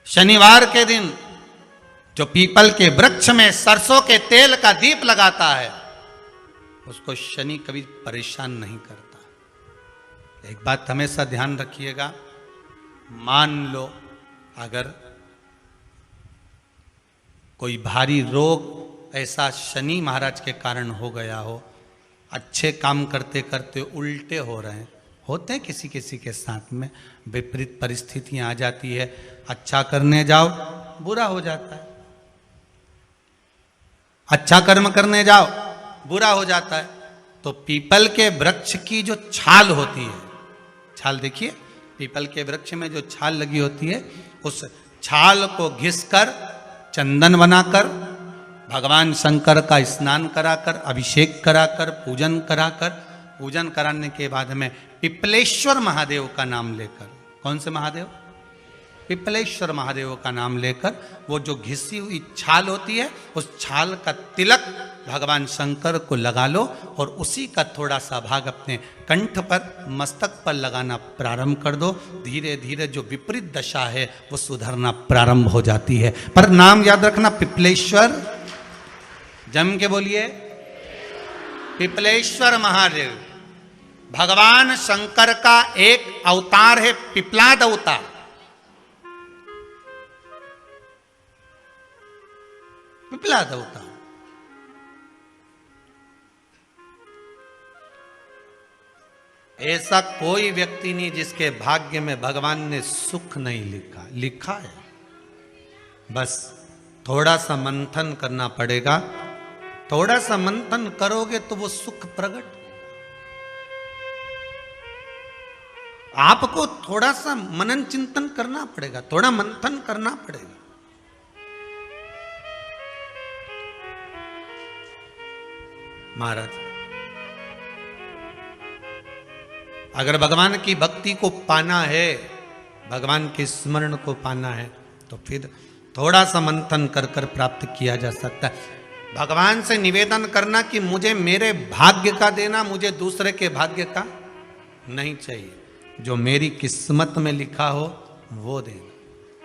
शनिवार के दिन जो पीपल के वृक्ष में सरसों के तेल का दीप लगाता है उसको शनि कभी परेशान नहीं करता। एक बात हमेशा ध्यान रखिएगा, मान लो अगर कोई भारी रोग ऐसा शनि महाराज के कारण हो गया हो, अच्छे काम करते करते उल्टे हो रहे हैं, होते हैं किसी किसी के साथ में, विपरीत परिस्थितियां आ जाती है, अच्छा करने जाओ बुरा हो जाता है, अच्छा कर्म करने जाओ बुरा हो जाता है। तो पीपल के वृक्ष की जो छाल होती है, छाल देखिए, पीपल के वृक्ष में जो छाल लगी होती है, उस छाल को घिसकर चंदन बनाकर भगवान शंकर का स्नान कराकर, अभिषेक कराकर, पूजन कराने के बाद में पिपलेश्वर महादेव का नाम लेकर, कौन से महादेव? पिपलेश्वर महादेव का नाम लेकर वो जो घिसी हुई छाल होती है उस छाल का तिलक भगवान शंकर को लगा लो और उसी का थोड़ा सा भाग अपने कंठ पर, मस्तक पर लगाना प्रारंभ कर दो। धीरे धीरे जो विपरीत दशा है वो सुधरना प्रारंभ हो जाती है। पर नाम याद रखना, पिपलेश्वर, जम के बोलिए, पिपलेश्वर महादेव भगवान शंकर का एक अवतार है, पिपलाद अवतार। पिपलाद अवतार ऐसा कोई व्यक्ति नहीं जिसके भाग्य में भगवान ने सुख नहीं लिखा, लिखा है, बस थोड़ा सा मंथन करना पड़ेगा। थोड़ा सा मंथन करोगे तो वो सुख प्रकट। आपको थोड़ा सा मनन चिंतन करना पड़ेगा, थोड़ा मंथन करना पड़ेगा। महाराज, अगर भगवान की भक्ति को पाना है, भगवान के स्मरण को पाना है, तो फिर थोड़ा सा मंथन कर कर प्राप्त किया जा सकता है। भगवान से निवेदन करना कि मुझे मेरे भाग्य का देना, मुझे दूसरे के भाग्य का नहीं चाहिए, जो मेरी किस्मत में लिखा हो वो देना,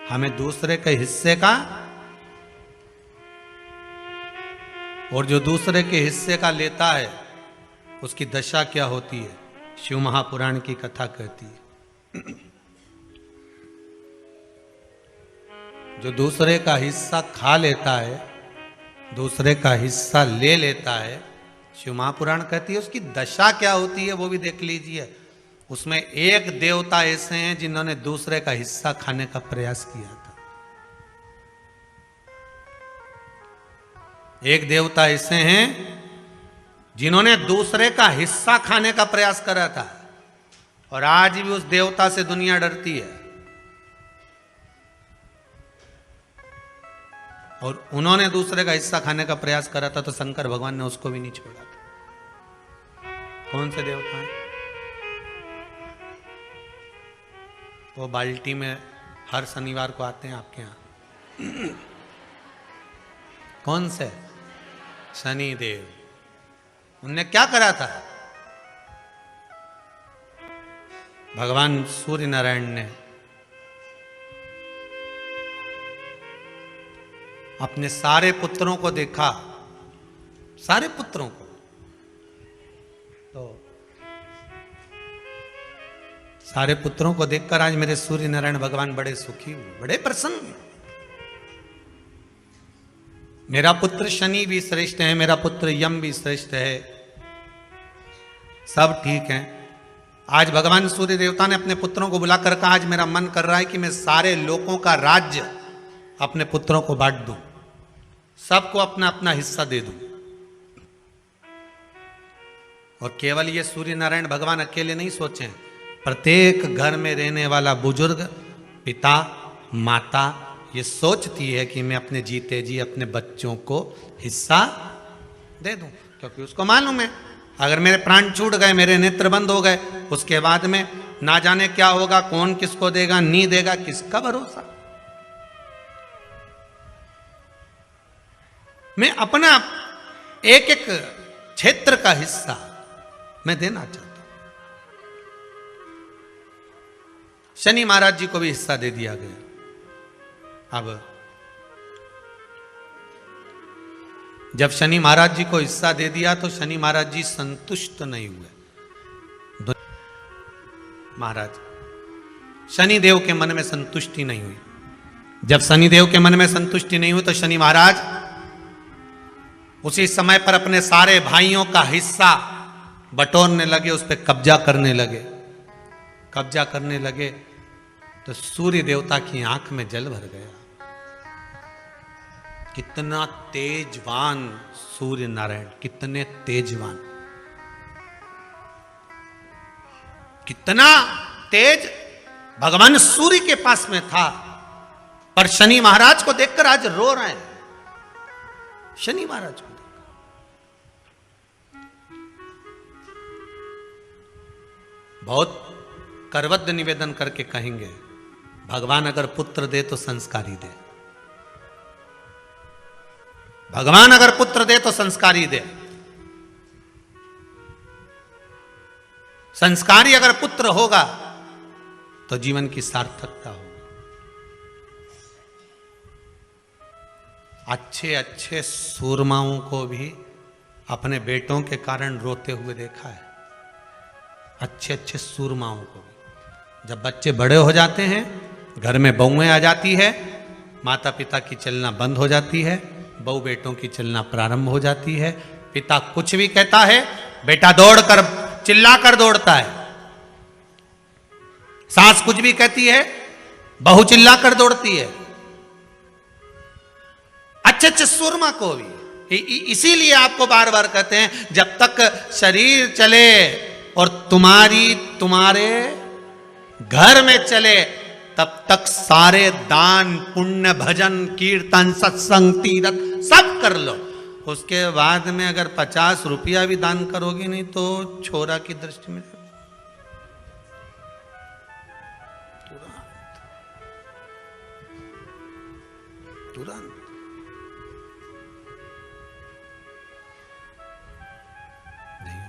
हमें दूसरे के हिस्से का। और जो दूसरे के हिस्से का लेता है उसकी दशा क्या होती है, शिव महापुराण की कथा कहती है। जो दूसरे का हिस्सा खा लेता है, दूसरे का हिस्सा ले लेता है, शिव महापुराण कहती है उसकी दशा क्या होती है वो भी देख लीजिए। उसमें एक देवता ऐसे हैं जिन्होंने दूसरे का हिस्सा खाने का प्रयास किया था। एक देवता ऐसे हैं जिन्होंने दूसरे का हिस्सा खाने का प्रयास करा था, और आज भी उस देवता से दुनिया डरती है। और उन्होंने दूसरे का हिस्सा खाने का प्रयास करा था तो शंकर भगवान ने उसको भी नहीं छोड़ा था। कौन से देवता हैं? वो बाल्टी में हर शनिवार को आते हैं आपके यहां। कौन से? शनि देव। उनने क्या करा था? भगवान सूर्य नारायण ने अपने सारे पुत्रों को देखा, सारे पुत्रों को, तो सारे पुत्रों को देखकर आज मेरे सूर्य नारायण भगवान बड़े सुखी हुए, बड़े प्रसन्न। मेरा पुत्र शनि भी श्रेष्ठ है, मेरा पुत्र यम भी श्रेष्ठ है, सब ठीक है। आज भगवान सूर्य देवता ने अपने पुत्रों को बुलाकर कहा, आज मेरा मन कर रहा है कि मैं सारे लोगों का राज्य अपने पुत्रों को बांट दूं, सबको अपना अपना हिस्सा दे दूं। और केवल ये सूर्य नारायण भगवान अकेले नहीं सोचे, प्रत्येक घर में रहने वाला बुजुर्ग, पिता, माता ये सोचती है कि मैं अपने जीते जी अपने बच्चों को हिस्सा दे दूं, क्योंकि उसको मालूम है अगर मेरे प्राण छूट गए, मेरे नेत्र बंद हो गए, उसके बाद में ना जाने क्या होगा, कौन किसको देगा, नहीं देगा, किसका भरोसा। मैं अपना एक एक क्षेत्र का हिस्सा मैं देना चाहता हूं। शनि महाराज जी को भी हिस्सा दे दिया गया। अब जब शनि महाराज जी को हिस्सा दे दिया तो शनि महाराज जी संतुष्ट नहीं हुए। महाराज शनिदेव के मन में संतुष्टि नहीं हुई। जब शनिदेव के मन में संतुष्टि नहीं हुई तो शनि महाराज उसी समय पर अपने सारे भाइयों का हिस्सा बटोरने लगे, उस पर कब्जा करने लगे। कब्जा करने लगे तो सूर्य देवता की आंख में जल भर गया। कितना तेजवान सूर्य नारायण, कितने तेजवान, कितना तेज भगवान सूर्य के पास में था। पर शनि महाराज को देखकर आज रो रहे हैं। शनि महाराज को बहुत करवद्ध निवेदन करके कहेंगे, भगवान अगर पुत्र दे तो संस्कारी दे। भगवान अगर पुत्र दे तो संस्कारी दे। संस्कारी अगर पुत्र होगा तो जीवन की सार्थकता होगी। अच्छे अच्छे सूरमाओं को भी अपने बेटों के कारण रोते हुए देखा है। अच्छे अच्छे सूरमाओं को भी जब बच्चे बड़े हो जाते हैं, घर में बहुएं आ जाती है, माता पिता की चलना बंद हो जाती है, बहू बेटों की चलना प्रारंभ हो जाती है। पिता कुछ भी कहता है, बेटा दौड़कर चिल्लाकर दौड़ता है। सास कुछ भी कहती है, बहू चिल्लाकर दौड़ती है। अच्छे अच्छे सुरमा को भी इसीलिए आपको बार बार कहते हैं, जब तक शरीर चले और तुम्हारे घर में चले, तब तक सारे दान पुण्य भजन कीर्तन सत्संग तीर्थ सब कर लो। उसके बाद में अगर 50 रुपया भी दान करोगे नहीं तो छोरा की दृष्टि में तुरंत नहीं।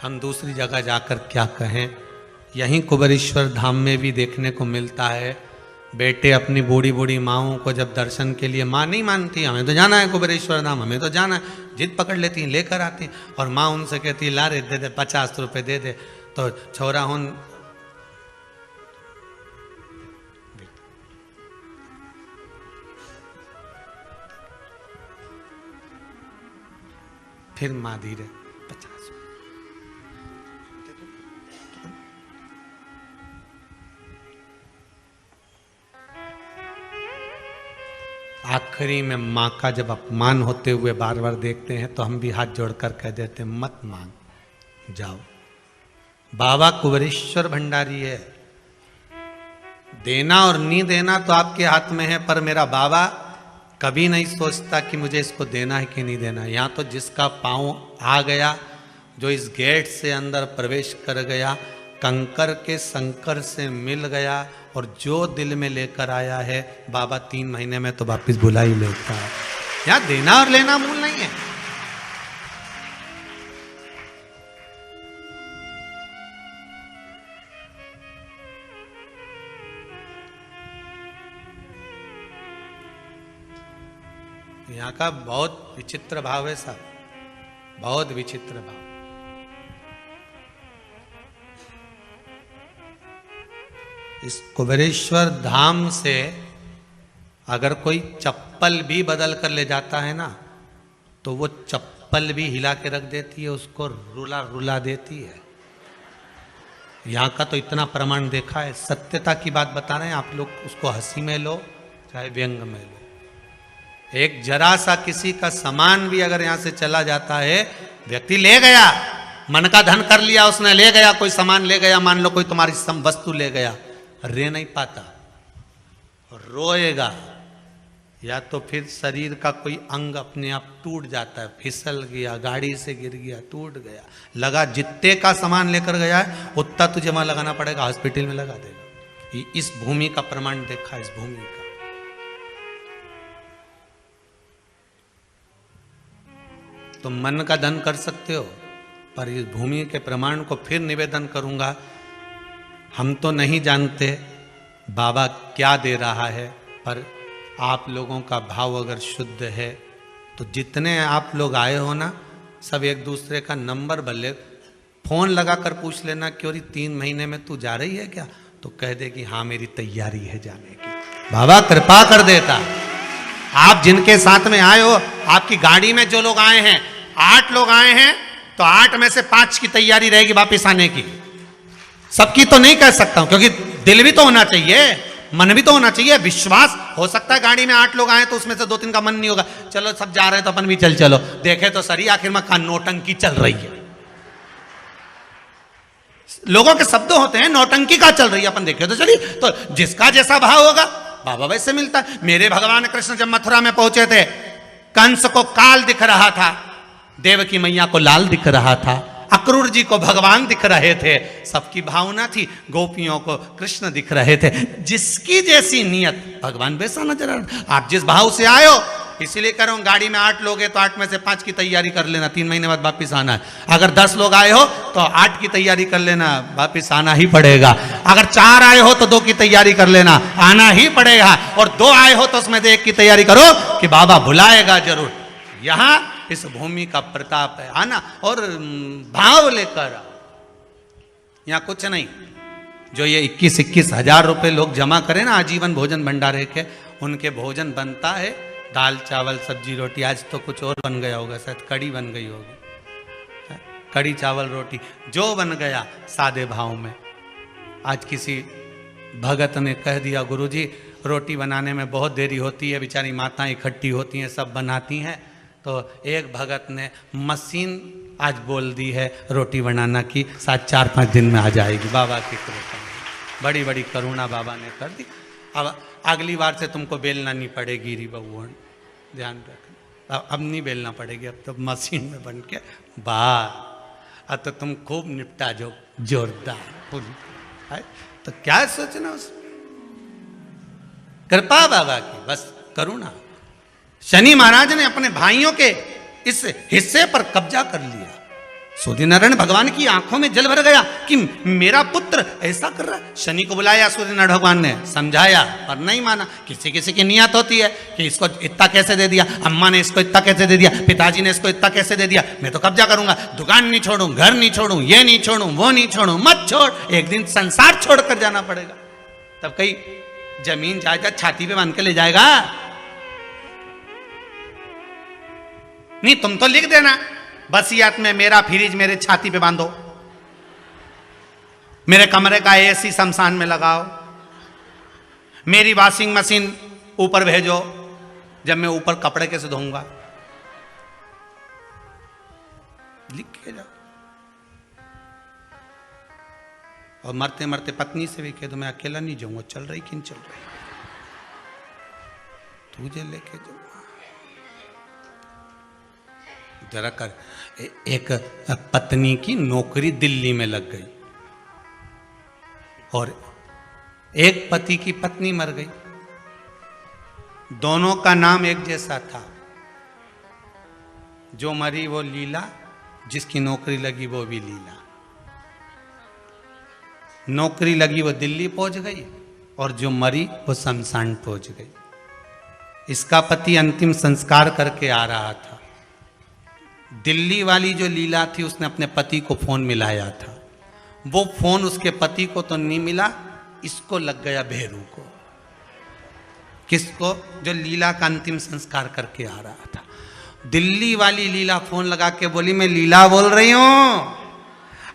हम दूसरी जगह जाकर क्या कहें, यहीं कुबेरेश्वर धाम में भी देखने को मिलता है। बेटे अपनी बूढ़ी बूढ़ी माओं को जब दर्शन के लिए, माँ नहीं मानती, हमें तो जाना है कुबेरेश्वर धाम, हमें तो जाना है, जिद पकड़ लेती हैं, लेकर आती, और माँ उनसे कहती ला रे दे दे 50 रुपए दे दे, तो छोरा हूं फिर माँ धीरे 50। आखिरी में माँ का जब अपमान होते हुए बार बार देखते हैं तो हम भी हाथ जोड़कर कह देते हैं, मत मांग, जाओ। बाबा कुबेरेश्वर भंडारी है। देना और नहीं देना तो आपके हाथ में है, पर मेरा बाबा कभी नहीं सोचता कि मुझे इसको देना है कि नहीं देना। यहाँ तो जिसका पांव आ गया, जो इस गेट से अंदर प्रवेश कर गया, कंकर के संकर से मिल गया, और जो दिल में लेकर आया है बाबा 3 महीने में तो वापिस बुला ही लेता है। यहाँ देना और लेना मूल नहीं है। यहाँ का बहुत विचित्र भाव है साहब, बहुत विचित्र भाव। इस कुबेरेश्वर धाम से अगर कोई चप्पल भी बदल कर ले जाता है ना, तो वो चप्पल भी हिला के रख देती है, उसको रुला रुला देती है। यहाँ का तो इतना प्रमाण देखा है। सत्यता की बात बता रहे हैं आप लोग, उसको हंसी में लो चाहे व्यंग में लो। एक जरा सा किसी का सामान भी अगर यहाँ से चला जाता है, व्यक्ति ले गया, मन का धन कर लिया उसने, ले गया, कोई सामान ले गया, मान लो कोई तुम्हारी वस्तु ले गया, रह नहीं पाता, रोएगा, या तो फिर शरीर का कोई अंग अपने आप टूट जाता है, फिसल गया, गाड़ी से गिर गया, टूट गया, लगा जितने का सामान लेकर गया है उतना तुझे वहां लगाना पड़ेगा, हॉस्पिटल में लगा देगा। इस भूमि का प्रमाण देखा, इस भूमि का। तो मन का धन कर सकते हो, पर इस भूमि के प्रमाण को फिर निवेदन करूंगा। हम तो नहीं जानते, बाबा क्या दे रहा है, पर आप लोगों का भाव अगर शुद्ध है तो जितने आप लोग आए हो ना, सब एक दूसरे का नंबर भले फोन लगा कर पूछ लेना कि और 3 महीने में तू जा रही है क्या, तो कह दे कि हाँ मेरी तैयारी है जाने की। बाबा कृपा कर देता। आप जिनके साथ में आए हो, आपकी गाड़ी में जो लोग आए हैं, 8 लोग आए हैं, तो 8 में से 5 की तैयारी रहेगी वापिस आने की। सबकी तो नहीं कह सकता हूं, क्योंकि दिल भी तो होना चाहिए, मन भी तो होना चाहिए, विश्वास। हो सकता है गाड़ी में 8 लोग आए तो उसमें से 2-3 का मन नहीं होगा, चलो सब जा रहे हैं तो अपन भी चलो। देखे तो सही आखिर में का नौटंकी चल रही है। लोगों के शब्द होते हैं, नौटंकी का चल रही है, अपन देखे तो चलिए। तो जिसका जैसा भाव होगा बाबा वैसे मिलता है। मेरे भगवान कृष्ण जब मथुरा में पहुंचे थे, कंस को काल दिख रहा था, देवकी मैया को लाल दिख रहा था, अक्रूर जी को भगवान दिख रहे थे, सबकी भावना थी, गोपियों को कृष्ण दिख रहे थे। जिसकी जैसी नियत भगवान वैसा नजर आ रहा। आप जिस भाव से आए हो, इसीलिए कह रहा हूं, गाड़ी में 8 लोग हैं तो 8 में से 5 की तैयारी कर लेना, 3 महीने बाद वापिस आना है। अगर 10 लोग आए हो तो 8 की तैयारी कर लेना, वापिस आना ही पड़ेगा। अगर 4 आए हो तो 2 की तैयारी कर लेना, आना ही पड़ेगा। और 2 आए हो तो उसमें से 1 की तैयारी करो कि बाबा बुलाएगा जरूर। यहां इस भूमि का प्रताप है, आना और भाव लेकर। यहां कुछ नहीं, जो ये 21-21 हजार रुपए लोग जमा करें ना आजीवन भोजन भंडारे के, उनके भोजन बनता है दाल चावल सब्जी रोटी। आज तो कुछ और बन गया होगा, शायद कड़ी बन गई होगी, कड़ी चावल रोटी जो बन गया सादे भाव में। आज किसी भगत ने कह दिया, गुरुजी रोटी बनाने में बहुत देरी होती है, बेचारी माताएं इकट्ठी होती हैं, सब बनाती हैं। तो एक भगत ने मशीन आज बोल दी है रोटी बनाना की, शायद 4-5 दिन में आ जाएगी। बाबा की कृपा, बड़ी बड़ी करुणा बाबा ने कर दी। अब अगली बार से तुमको बेलना नहीं पड़ेगी री बबुआ, ध्यान रखना। अब नहीं बेलना पड़ेगी, अब तो मशीन में बन के बाहर। अब तो तुम खूब निपटा जो जोरदार। तो क्या सोचना उसमें, कृपा बाबा की, बस करुणा। शनि महाराज ने अपने भाइयों के इस हिस्से पर कब्जा कर लिया। सूर्यनारायण भगवान की आंखों में जल भर गया कि मेरा पुत्र ऐसा कर रहा है। शनि को बुलाया सूर्यनारायण भगवान ने, समझाया पर नहीं माना। किसी किसी की नियत होती है कि इसको इतना कैसे दे दिया, अम्मा ने इसको इतना कैसे दे दिया, पिताजी ने इसको इतना कैसे दे दिया, मैं तो कब्जा करूंगा, दुकान नहीं छोड़ूं, घर नहीं छोड़ूं, ये नहीं छोड़ूं, वो नहीं छोड़ूं। मत छोड़, एक दिन संसार छोड़कर जाना पड़ेगा। तब कई जमीन जायदाद छाती पे बांध के ले जाएगा। नहीं, तुम तो लिख देना वसीयत में, मेरा फ्रिज मेरे छाती पे बांधो, मेरे कमरे का एसी शमशान में लगाओ, मेरी वॉशिंग मशीन ऊपर भेजो, जब मैं ऊपर कपड़े कैसे धोऊंगा, लिख के जाओ। और मरते मरते पत्नी से भी कह दो, मैं अकेला नहीं जाऊंगा, चल रही कि नहीं चल रही, तुझे लेके जाऊंगा। जरा कर। एक पत्नी की नौकरी दिल्ली में लग गई और एक पति की पत्नी मर गई। दोनों का नाम एक जैसा था। जो मरी वो लीला, जिसकी नौकरी लगी वो भी लीला। नौकरी लगी वो दिल्ली पहुंच गई और जो मरी वो शमशान पहुंच गई। इसका पति अंतिम संस्कार करके आ रहा था। दिल्ली वाली जो लीला थी, उसने अपने पति को फोन मिलाया था। वो फोन उसके पति को तो नहीं मिला, इसको लग गया भेरू को। किसको? जो लीला का अंतिम संस्कार करके आ रहा था। दिल्ली वाली लीला फोन लगा के बोली, मैं लीला बोल रही हूं,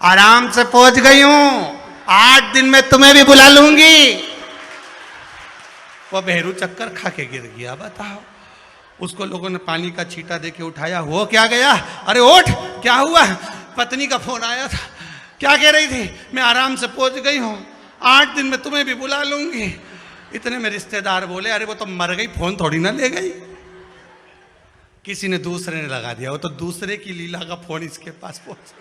आराम से पहुंच गई हूं, 8 दिन में तुम्हें भी बुला लूंगी। वो भेरू चक्कर खा के गिर गया। बताओ, उसको लोगों ने पानी का छींटा देके उठाया। वो क्या गया, अरे उठ, क्या हुआ? पत्नी का फोन आया था। क्या कह रही थी? मैं आराम से पहुंच गई हूं, 8 दिन में तुम्हें भी बुला लूंगी। इतने में रिश्तेदार बोले, अरे वो तो मर गई, फोन थोड़ी ना ले गई। किसी ने दूसरे ने लगा दिया, वो तो दूसरे की लीला का फोन इसके पास पहुंच।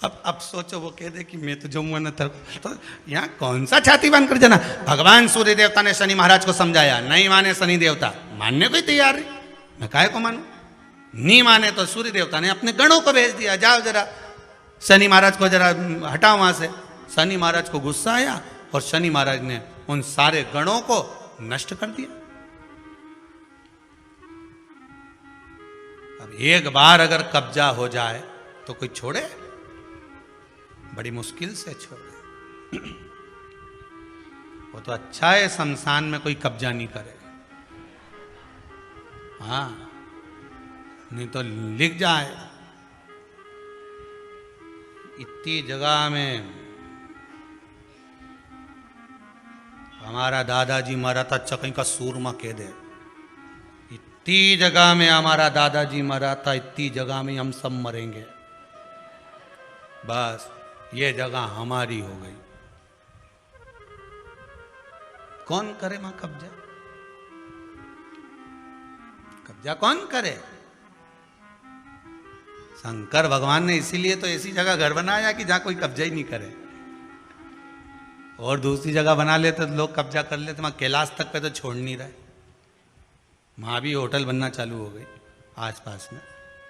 अब सोचो, वो कह दे कि मैं तो जाऊंगा ना, तो यहाँ कौन सा छाती बांध कर जाना। भगवान सूर्य देवता ने शनि महाराज को समझाया, नहीं माने शनि देवता, मानने को ही तैयार है, मैं काहे को मानूं। नहीं माने तो सूर्य देवता ने अपने गणों को भेज दिया, जाओ जरा शनि महाराज को जरा हटाओ वहां से। शनि महाराज को गुस्सा आया और शनि महाराज ने उन सारे गणों को नष्ट कर दिया। अब एक बार अगर कब्जा हो जाए तो कोई छोड़े? बड़ी मुश्किल से छोड़े। वो तो अच्छा है शमशान में कोई कब्जा नहीं करे। हाँ, नहीं तो लिख जाए इतनी जगह में हमारा दादाजी मरा था, अच्छा कहीं का सूरमा कह दे। इतनी जगह में हमारा दादाजी मरा था, इतनी जगह में हम सब मरेंगे, बस ये जगह हमारी हो गई। कौन करे मां कब्जा? कब्जा कौन करे? शंकर भगवान ने इसीलिए तो ऐसी जगह घर बनाया कि जहां कोई कब्जा ही नहीं करे। और दूसरी जगह बना लेते तो लोग कब्जा कर लेते। वहां कैलाश तक पे तो छोड़ नहीं रहे। वहां भी होटल बनना चालू हो गई आसपास में।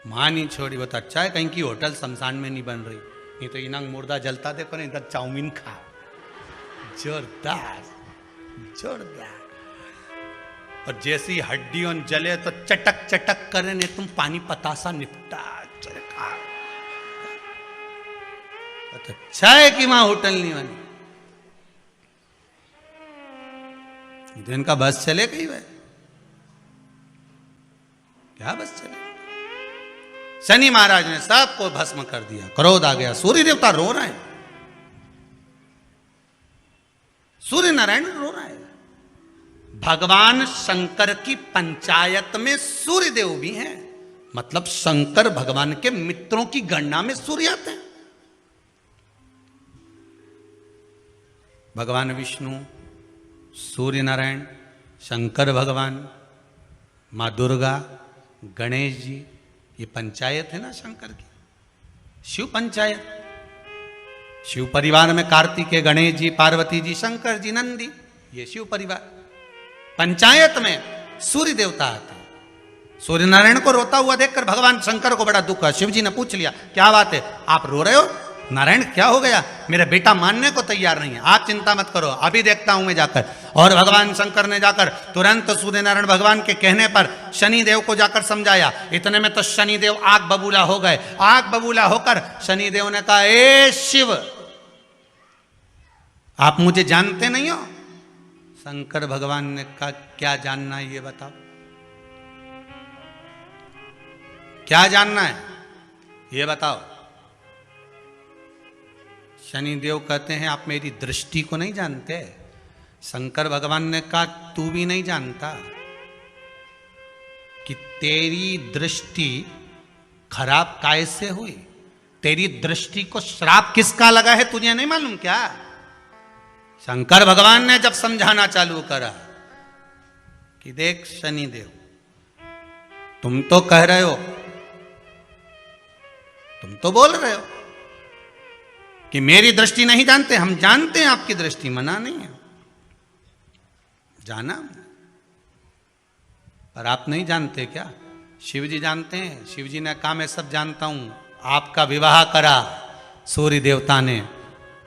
वहां नहीं छोड़ी। बहुत अच्छा है कहीं की होटल शमशान में नहीं बन रही। नहीं तो इनांग मुर्दा जलता देखो ना, इधर चाउमीन खा, जोरदार जोरदार। और जैसी हड्डियों जले तो चटक चटक करे, नहीं तुम पानी पतासा निपटा। तो अच्छा है कि वहां होटल नहीं बनी। तो इनका बस चले कहीं वह क्या बस चले? शनि महाराज ने सबको भस्म कर दिया। क्रोध आ गया। सूर्य देवता रो रहे हैं, सूर्य नारायण रो रहा है। भगवान शंकर की पंचायत में सूर्य देव भी हैं। मतलब शंकर भगवान के मित्रों की गणना में सूर्य आते हैं। भगवान विष्णु, सूर्य नारायण, शंकर भगवान, मां दुर्गा, गणेश जी, ये पंचायत है ना शंकर की, शिव पंचायत। शिव परिवार में कार्तिकेय, गणेश जी, पार्वती जी, शंकर जी, नंदी, ये शिव परिवार। पंचायत में सूर्य देवता आते हैं। सूर्य नारायण को रोता हुआ देखकर भगवान शंकर को बड़ा दुख है। शिव जी ने पूछ लिया, क्या बात है, आप रो रहे हो? नारायण क्या हो गया? मेरा बेटा मानने को तैयार नहीं है। आप चिंता मत करो, अभी देखता हूं मैं जाकर। और भगवान शंकर ने जाकर तुरंत सूर्य नारायण भगवान के कहने पर शनि देव को जाकर समझाया। इतने में तो शनि देव आग बबूला हो गए। आग बबूला होकर शनि देव ने कहा, ए शिव, आप मुझे जानते नहीं हो? शंकर भगवान ने कहा, क्या जानना है ये बताओ, क्या जानना है ये बताओ। शनिदेव कहते हैं, आप मेरी दृष्टि को नहीं जानते। शंकर भगवान ने कहा, तू भी नहीं जानता कि तेरी दृष्टि खराब कैसे हुई? तेरी दृष्टि को श्राप किसका लगा है तुझे नहीं मालूम क्या? शंकर भगवान ने जब समझाना चालू करा कि देख शनिदेव, तुम तो कह रहे हो, तुम तो बोल रहे हो कि मेरी दृष्टि नहीं जानते। हम जानते हैं आपकी दृष्टि, मना नहीं है, जाना, पर आप नहीं जानते क्या? शिव जी जानते हैं। शिव जी ने कहा, मैं सब जानता हूं। आपका विवाह करा सूर्य देवता ने,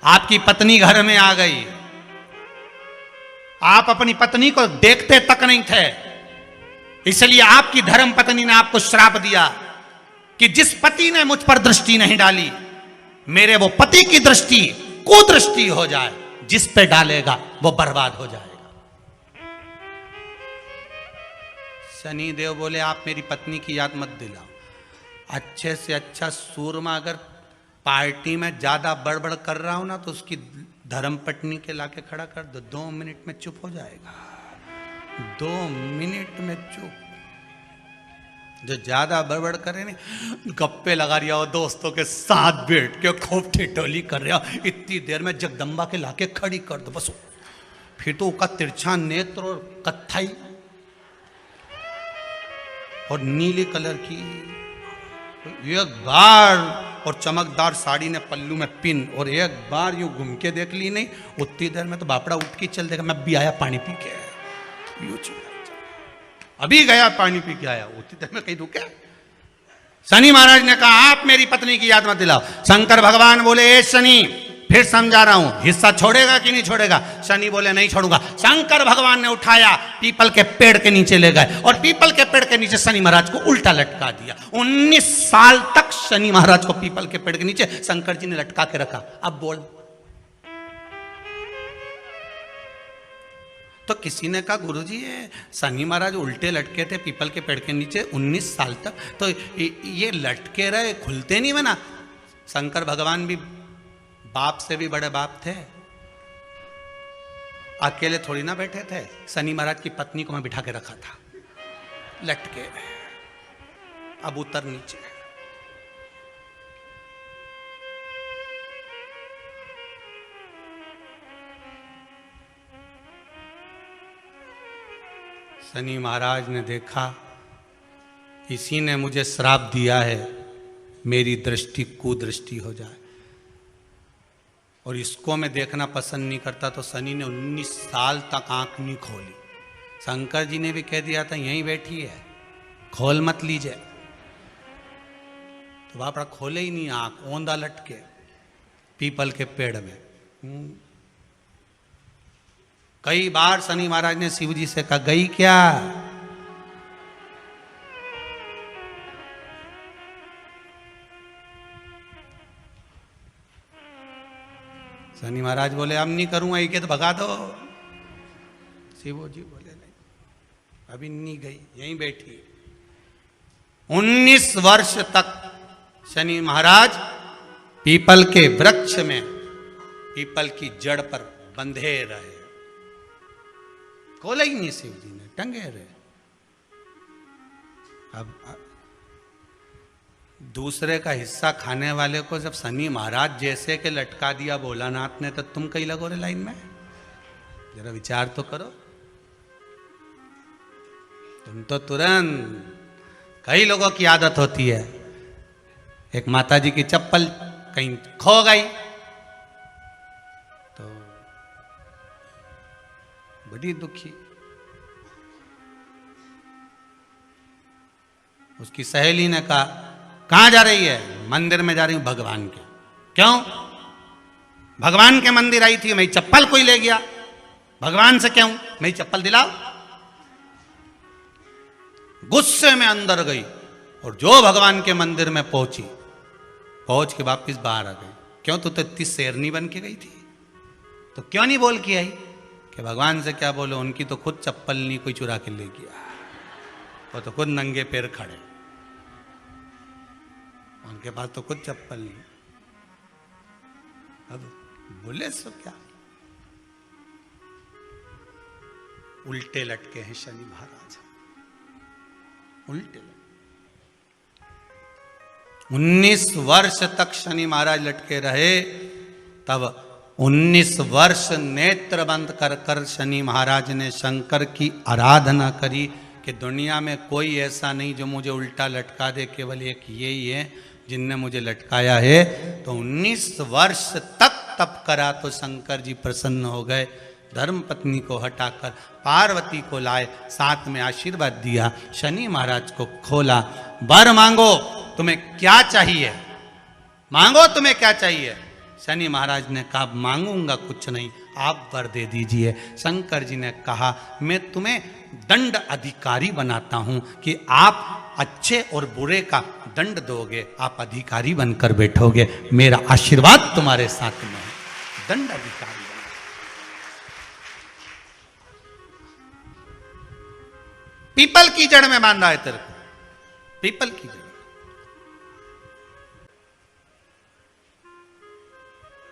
आपकी पत्नी घर में आ गई। आप अपनी पत्नी को देखते तक नहीं थे, इसलिए आपकी धर्म पत्नी ने आपको श्राप दिया कि जिस पति ने मुझ पर दृष्टि नहीं डाली, मेरे वो पति की दृष्टि कुदृष्टि हो जाए, जिस पे डालेगा वो बर्बाद हो जाएगा। शनि देव बोले, आप मेरी पत्नी की याद मत दिलाओ। अच्छे से अच्छा सूरमा अगर पार्टी में ज्यादा बड़बड़ कर रहा हूं ना, तो उसकी धर्म पत्नी के लाके खड़ा कर दो, 2 मिनट में चुप हो जाएगा। 2 मिनट में चुप। जो ज्यादा बड़बड़ करे नहीं, गप्पे लगा रहा हो, दोस्तों के साथ बैठ के खूब ठिठोली कर रहा, इतनी देर में जगदम्बा के लाके खड़ी कर दो बस। फिर तो उसका तिरछा नेत्र और कत्थई और नीले कलर की एक बार, और चमकदार साड़ी ने पल्लू में पिन, और एक बार यूं घूम के देख ली नहीं, उतनी देर में तो बापड़ा उठ के चल देगा, मैं भी आया पानी पी के, अभी गया पानी पी के आया, उतनी देर में कहीं रुके। शनि महाराज ने कहा, आप मेरी पत्नी की याद मत दिलाओ। शंकर भगवान बोले, ए शनि, फिर समझा रहा हूं, हिस्सा छोड़ेगा कि नहीं छोड़ेगा? शनि बोले नहीं छोड़ूंगा। शंकर भगवान ने उठाया, पीपल के पेड़ के नीचे ले गए और पीपल के पेड़ के नीचे शनि महाराज को उल्टा लटका दिया। 19 साल तक शनि महाराज को पीपल के पेड़ के नीचे शंकर जी ने लटका के रखा। अब बोल, तो किसी ने कहा गुरुजी ये शनि महाराज उल्टे लटके थे पीपल के पेड़ के नीचे 19 साल तक, तो ये लटके रहे, खुलते नहीं बना? शंकर भगवान भी बाप से भी बड़े बाप थे, अकेले थोड़ी ना बैठे थे। शनि महाराज की पत्नी को मैं बिठा के रखा था, लटके। अब उतर नीचे। शनि महाराज ने देखा इसी ने मुझे श्राप दिया है, मेरी दृष्टि कुदृष्टि हो जाए, और इसको मैं देखना पसंद नहीं करता। तो शनि ने 19 साल तक आंख नहीं खोली। शंकर जी ने भी कह दिया था यहीं बैठी है, खोल मत लीजिए, तो बापड़ा खोले ही नहीं आंख, औंधा लटके पीपल के पेड़ में। कई बार शनि महाराज ने शिव जी से कहा गई क्या? शनि महाराज बोले अब नहीं करूंगा, ये तो भगा दो। शिव जी बोले नहीं, अभी नहीं गई, यहीं बैठी। 19 वर्ष तक शनि महाराज पीपल के वृक्ष में, पीपल की जड़ पर बंधे रहे, खोला ही नहीं शिव जी ने, टंगे रहे। अब दूसरे का हिस्सा खाने वाले को जब शनि महाराज जैसे के लटका दिया भोलानाथ ने, तो तुम कहीं लगो रे लाइन में? जरा विचार तो करो। तुम तो तुरंत, कई लोगों की आदत होती है, एक माताजी की चप्पल कहीं खो गई तो बड़ी दुखी। उसकी सहेली ने कहा कहां जा रही है? मंदिर में जा रही हूं भगवान के। क्यों? भगवान के मंदिर आई थी, मेरी चप्पल कोई ले गया। भगवान से क्यों? मेरी चप्पल दिलाओ। गुस्से में अंदर गई और जो भगवान के मंदिर में पहुंची, पहुंच के वापिस बाहर आ गई। क्यों? तू तो इतनी शेरनी बन के गई थी, तो क्यों नहीं बोल के आई कि भगवान से क्या बोलो, उनकी तो खुद चप्पल नहीं कोई चुरा के ले गया, वो तो खुद नंगे पैर खड़े, उनके पास तो खुद चप्पल नहीं। अब बोले सो क्या? उल्टे लटके हैं शनि महाराज, उल्टे। 19 वर्ष तक शनि महाराज लटके रहे। तब 19 वर्ष नेत्र बंद कर कर शनि महाराज ने शंकर की आराधना करी कि दुनिया में कोई ऐसा नहीं जो मुझे उल्टा लटका दे, केवल एक यही है जिनने मुझे लटकाया है। तो 19 वर्ष तक तप करा तो शंकर जी प्रसन्न हो गए। धर्म पत्नी को हटाकर पार्वती को लाए, साथ में आशीर्वाद दिया। शनि महाराज को खोला, वर मांगो तुम्हें क्या चाहिए, मांगो तुम्हें क्या चाहिए। शनि महाराज ने कहा मांगूंगा कुछ नहीं, आप वर दे दीजिए। शंकर जी ने कहा मैं तुम्हें दंड अधिकारी बनाता हूं कि आप अच्छे और बुरे का दंड दोगे, आप अधिकारी बनकर बैठोगे, मेरा आशीर्वाद तुम्हारे साथ में है। दंड अधिकारी पीपल की जड़ में बांधा है तेरे को, पीपल की जड़।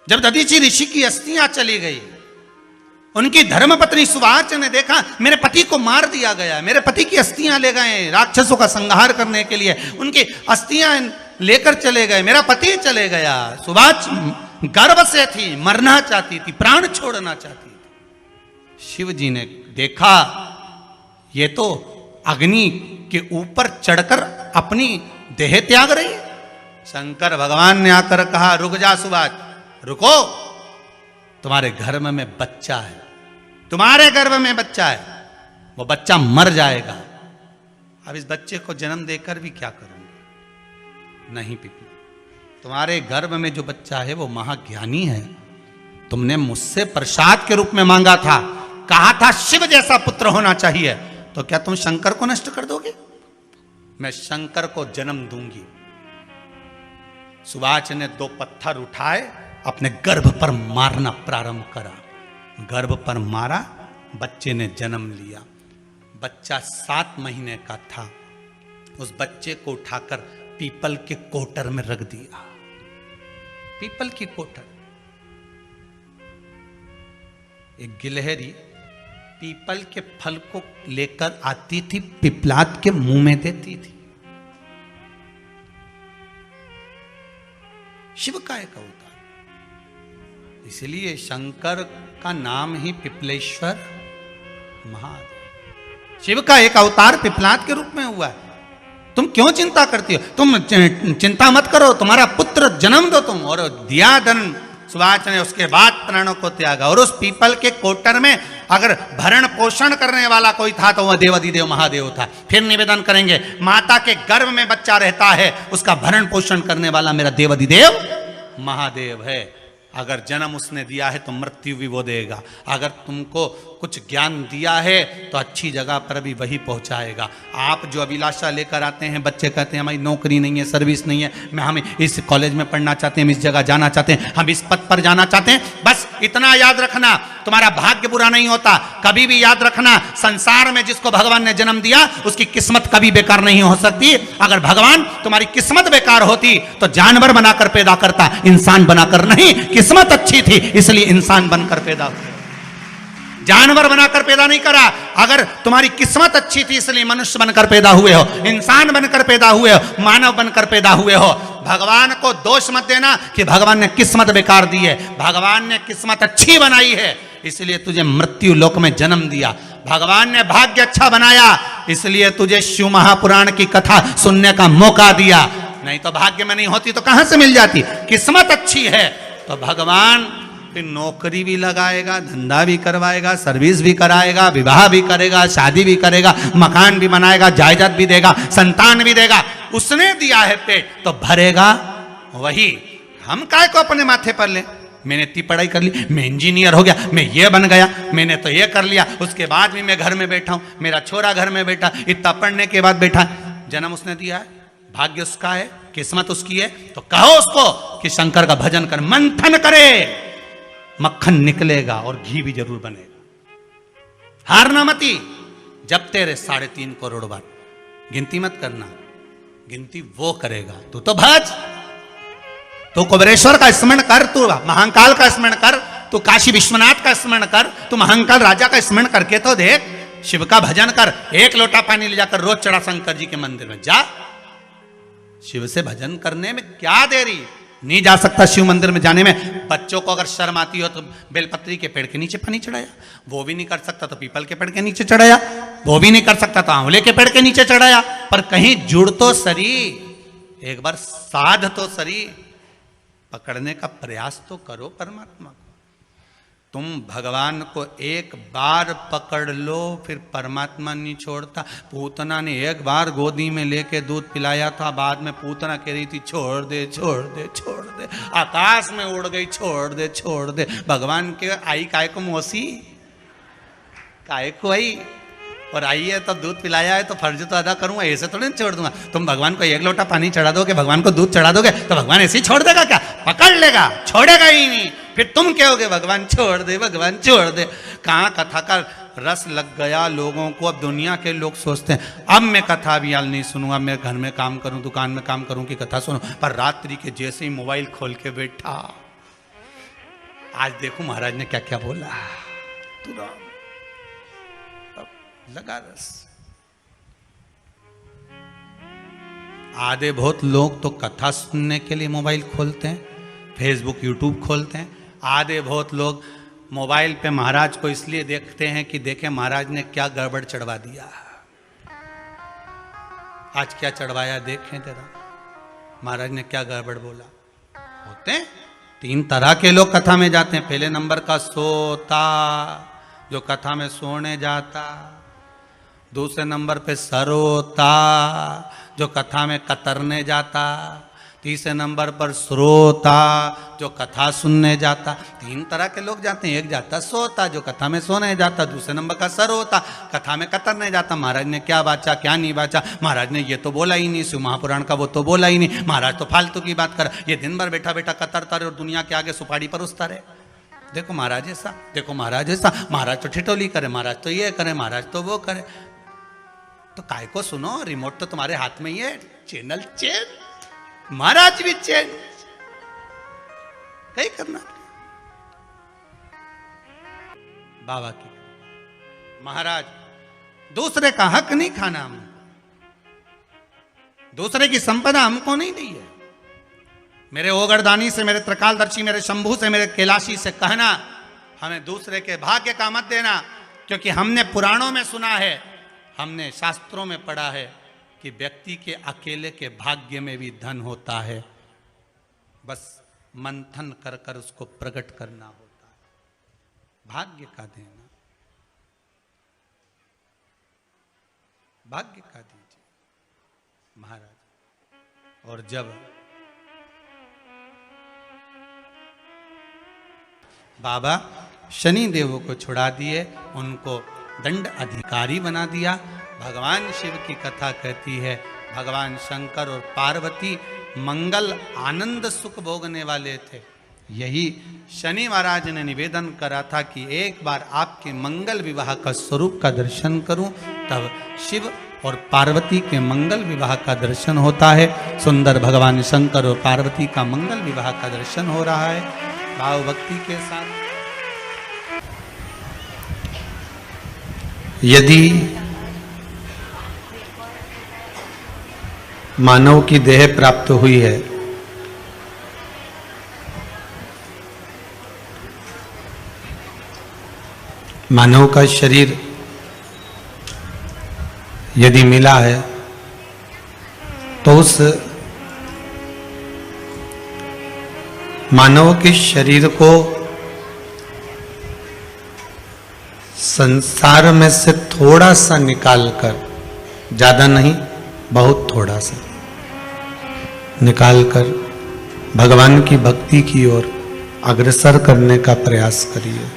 जब दधीचि ऋषि की अस्थियां चली गई, उनकी धर्मपत्नी सुवाच ने देखा मेरे पति को मार दिया गया, मेरे पति की अस्थियां ले गए राक्षसों का संहार करने के लिए, उनकी अस्थियां लेकर चले गए, मेरा पति चले गया। सुवाच गर्व से थी, मरना चाहती थी, प्राण छोड़ना चाहती थी। शिव जी ने देखा ये तो अग्नि के ऊपर चढ़कर अपनी देह त्याग रही है। शंकर भगवान ने आकर कहा रुक जा सुवाच, रुको, तुम्हारे गर्भ में बच्चा है, तुम्हारे गर्भ में बच्चा है, वो बच्चा मर जाएगा। अब इस बच्चे को जन्म देकर भी क्या करूंगी? नहीं पीपी, तुम्हारे गर्भ में जो बच्चा है वो महाज्ञानी है, तुमने मुझसे प्रसाद के रूप में मांगा था, कहा था शिव जैसा पुत्र होना चाहिए, तो क्या तुम शंकर को नष्ट कर दोगे? मैं शंकर को जन्म दूंगी। सुभाष ने 2 पत्थर उठाए, अपने गर्भ पर मारना प्रारंभ करा। गर्भ पर मारा, बच्चे ने जन्म लिया। बच्चा 7 महीने का था। उस बच्चे को उठाकर पीपल के कोटर में रख दिया। पीपल की कोटर। एक गिलहरी पीपल के फल को लेकर आती थी, पिपलाद के मुंह में देती थी। शिव का एक अवतार, इसलिए शंकर का नाम ही पिपलेश्वर महादेव। शिव का एक अवतार पिपलाद के रूप में हुआ है। तुम क्यों चिंता करती हो? तुम चिंता मत करो, तुम्हारा पुत्र जन्म दो तुम। और दिया धन सुभाष ने, उसके बाद प्राणों को त्यागा। और उस पीपल के कोटर में अगर भरण पोषण करने वाला कोई था तो वह देवाधिदेव महादेव था। फिर निवेदन करेंगे, माता के गर्भ में बच्चा रहता है, उसका भरण पोषण करने वाला मेरा देवाधिदेव महादेव है। अगर जन्म उसने दिया है तो मृत्यु भी वो देगा। अगर तुमको कुछ ज्ञान दिया है तो अच्छी जगह पर भी वही पहुंचाएगा। आप जो अभिलाषा लेकर आते हैं, बच्चे कहते हैं हमारी नौकरी नहीं है, सर्विस नहीं है, हम इस कॉलेज में पढ़ना चाहते हैं, हम इस जगह जाना चाहते हैं, हम इस पद पर जाना चाहते हैं, बस इतना याद रखना, तुम्हारा भाग्य बुरा नहीं होता। कभी भी याद रखना, संसार में जिसको भगवान ने जन्म दिया उसकी किस्मत कभी बेकार नहीं हो सकती। अगर भगवान तुम्हारी किस्मत बेकार होती तो जानवर बनाकर पैदा करता, इंसान बनाकर नहीं। किस्मत अच्छी थी इसलिए इंसान बनकर पैदा हुआ, जानवर बनाकर पैदा नहीं करा। अगर तुम्हारी किस्मत अच्छी थी इसलिए मनुष्य बनकर पैदा हुए हो, इंसान बनकर पैदा हुए हो, मानव बनकर पैदा हुए हो। भगवान को दोष मत देना कि भगवान ने किस्मत बेकार दी है। भगवान ने किस्मत अच्छी बनाई है इसलिए तुझे मृत्यु लोक में जन्म दिया। भगवान ने भाग्य अच्छा बनाया इसलिए तुझे शिव महापुराण की कथा सुनने का मौका दिया। नहीं तो भाग्य में नहीं होती तो कहां से मिल जाती? किस्मत अच्छी है तो भगवान फिर नौकरी भी लगाएगा, धंधा भी करवाएगा, सर्विस भी कराएगा, विवाह भी करेगा, शादी भी करेगा, मकान भी बनाएगा, जायदाद भी देगा, संतान भी देगा। उसने दिया है पेट तो भरेगा वही। हम काय को अपने माथे पर ले? मैंने इतनी पढ़ाई कर ली, मैं इंजीनियर हो गया, मैं ये बन गया, मैंने तो ये कर लिया, उसके बाद भी मैं घर में बैठा हूं, मेरा छोरा घर में बैठा, इतना पढ़ने के बाद बैठा। जन्म उसने दिया है, भाग्य उसका है, किस्मत उसकी है, तो कहो उसको कि शंकर का भजन कर, मंथन करे, मक्खन निकलेगा और घी भी जरूर बनेगा। हारना मती। जब तेरे 3.5 करोड़ बार, गिनती मत करना, गिनती वो करेगा। तू तो भज, तू कुबेरेश्वर का स्मरण कर, तू महाकाल का स्मरण कर, तू काशी विश्वनाथ का स्मरण कर, तू महाकाल राजा का स्मरण करके तो देख। शिव का भजन कर, 1 लोटा पानी ले जाकर रोज चढ़ा शंकर जी के मंदिर में जा। शिव से भजन करने में क्या देरी? नहीं जा सकता शिव मंदिर में जाने में? बच्चों को अगर शर्म आती हो तो बेलपत्री के पेड़ के नीचे पानी चढ़ाया, वो भी नहीं कर सकता तो पीपल के पेड़ के नीचे चढ़ाया, वो भी नहीं कर सकता तो आंवले के पेड़ के नीचे चढ़ाया। पर कहीं जुड़ तो सरी, एक बार साध तो सरी, पकड़ने का प्रयास तो करो परमात्मा को। तुम भगवान को एक बार पकड़ लो फिर परमात्मा नहीं छोड़ता। पूतना ने एक बार गोदी में लेके दूध पिलाया था, बाद में पूतना कह रही थी छोड़ दे छोड़ दे छोड़ दे, आकाश में उड़ गई, छोड़ दे छोड़ दे। भगवान के आई काय को मौसी, काय को आई, और आई है तो दूध पिलाया है तो फर्ज तो अदा करूंगा, ऐसे थोड़ी छोड़ दूंगा। तुम भगवान को 1 लोटा पानी चढ़ा दोगे, भगवान को दूध चढ़ा दोगे तो भगवान ऐसे ही छोड़ देगा क्या? पकड़ लेगा, छोड़ेगा ही नहीं। फिर तुम कहोगे भगवान छोड़ दे, भगवान छोड़ दे। कहाँ कथा का रस लग गया लोगों को। अब दुनिया के लोग सोचते हैं अब मैं कथा भी नहीं सुनूंगा, मैं घर में काम करूं, दुकान में काम करूं कि कथा सुनूं। पर रात्रि के जैसे ही मोबाइल खोल के बैठा, आज देखो महाराज ने क्या क्या बोला, तुरंत लगा रस। आधे बहुत लोग तो कथा सुनने के लिए मोबाइल खोलते हैं, फेसबुक यूट्यूब खोलते हैं। आधे बहुत लोग मोबाइल पे महाराज को इसलिए देखते हैं कि देखें महाराज ने क्या गड़बड़ चढ़वा दिया, आज क्या चढ़वाया देखें जरा, महाराज ने क्या गड़बड़ बोला। होते हैं 3 तरह के लोग कथा में जाते हैं। पहले नंबर का सोता, जो कथा में सोने जाता। दूसरे नंबर पे सरोता, जो कथा में कतरने जाता। तीसरे नंबर पर श्रोता, जो कथा सुनने जाता। तीन तरह के लोग जाते हैं, एक जाता श्रोता जो कथा में सोने जाता, दूसरे नंबर का सरोता कथा में कतरने जाता, महाराज ने क्या बाचा क्या नहीं बाचा, महाराज ने ये तो बोला ही नहीं, शिव महापुराण का वो तो बोला ही नहीं, महाराज तो फालतू की बात कर, ये दिन भर बैठा बैठा कतरता रहे और दुनिया के आगे सुपारी परोसता रहे। देखो महाराज ऐसा, देखो महाराज ऐसा, महाराज तो ठिठोली करे, महाराज तो ये करे, महाराज तो वो करे। तो काय को सुनो, रिमोट तो तुम्हारे हाथ में ही है, चैनल चेंज, महाराज भी चेंज, कहीं करना। बाबा की महाराज दूसरे का हक नहीं खाना, हमको दूसरे की संपदा हमको नहीं दी है। मेरे ओगरदानी से, मेरे त्रिकालदर्शी, मेरे शंभू से, मेरे कैलाशी से कहना, हमें दूसरे के भाग्य का मत देना, क्योंकि हमने पुराणों में सुना है, हमने शास्त्रों में पढ़ा है कि व्यक्ति के अकेले के भाग्य में भी धन होता है, बस मंथन कर कर उसको प्रकट करना होता है। भाग्य का देना, भाग्य का दीजिए महाराज। और जब बाबा शनि देव को छुड़ा दिए, उनको दंड अधिकारी बना दिया। भगवान शिव की कथा कहती है, भगवान शंकर और पार्वती मंगल आनंद सुख भोगने वाले थे। यही शनि महाराज ने निवेदन करा था कि एक बार आपके मंगल विवाह का स्वरूप का दर्शन करूं, तब शिव और पार्वती के मंगल विवाह का दर्शन होता है। सुंदर भगवान शंकर और पार्वती का मंगल विवाह का दर्शन हो रहा है भाव भक्ति के साथ। यदि मानव की देह प्राप्त हुई है, मानव का शरीर यदि मिला है, तो उस मानव के शरीर को संसार में से थोड़ा सा निकालकर, ज्यादा नहीं बहुत थोड़ा सा निकालकर भगवान की भक्ति की ओर अग्रसर करने का प्रयास करिए।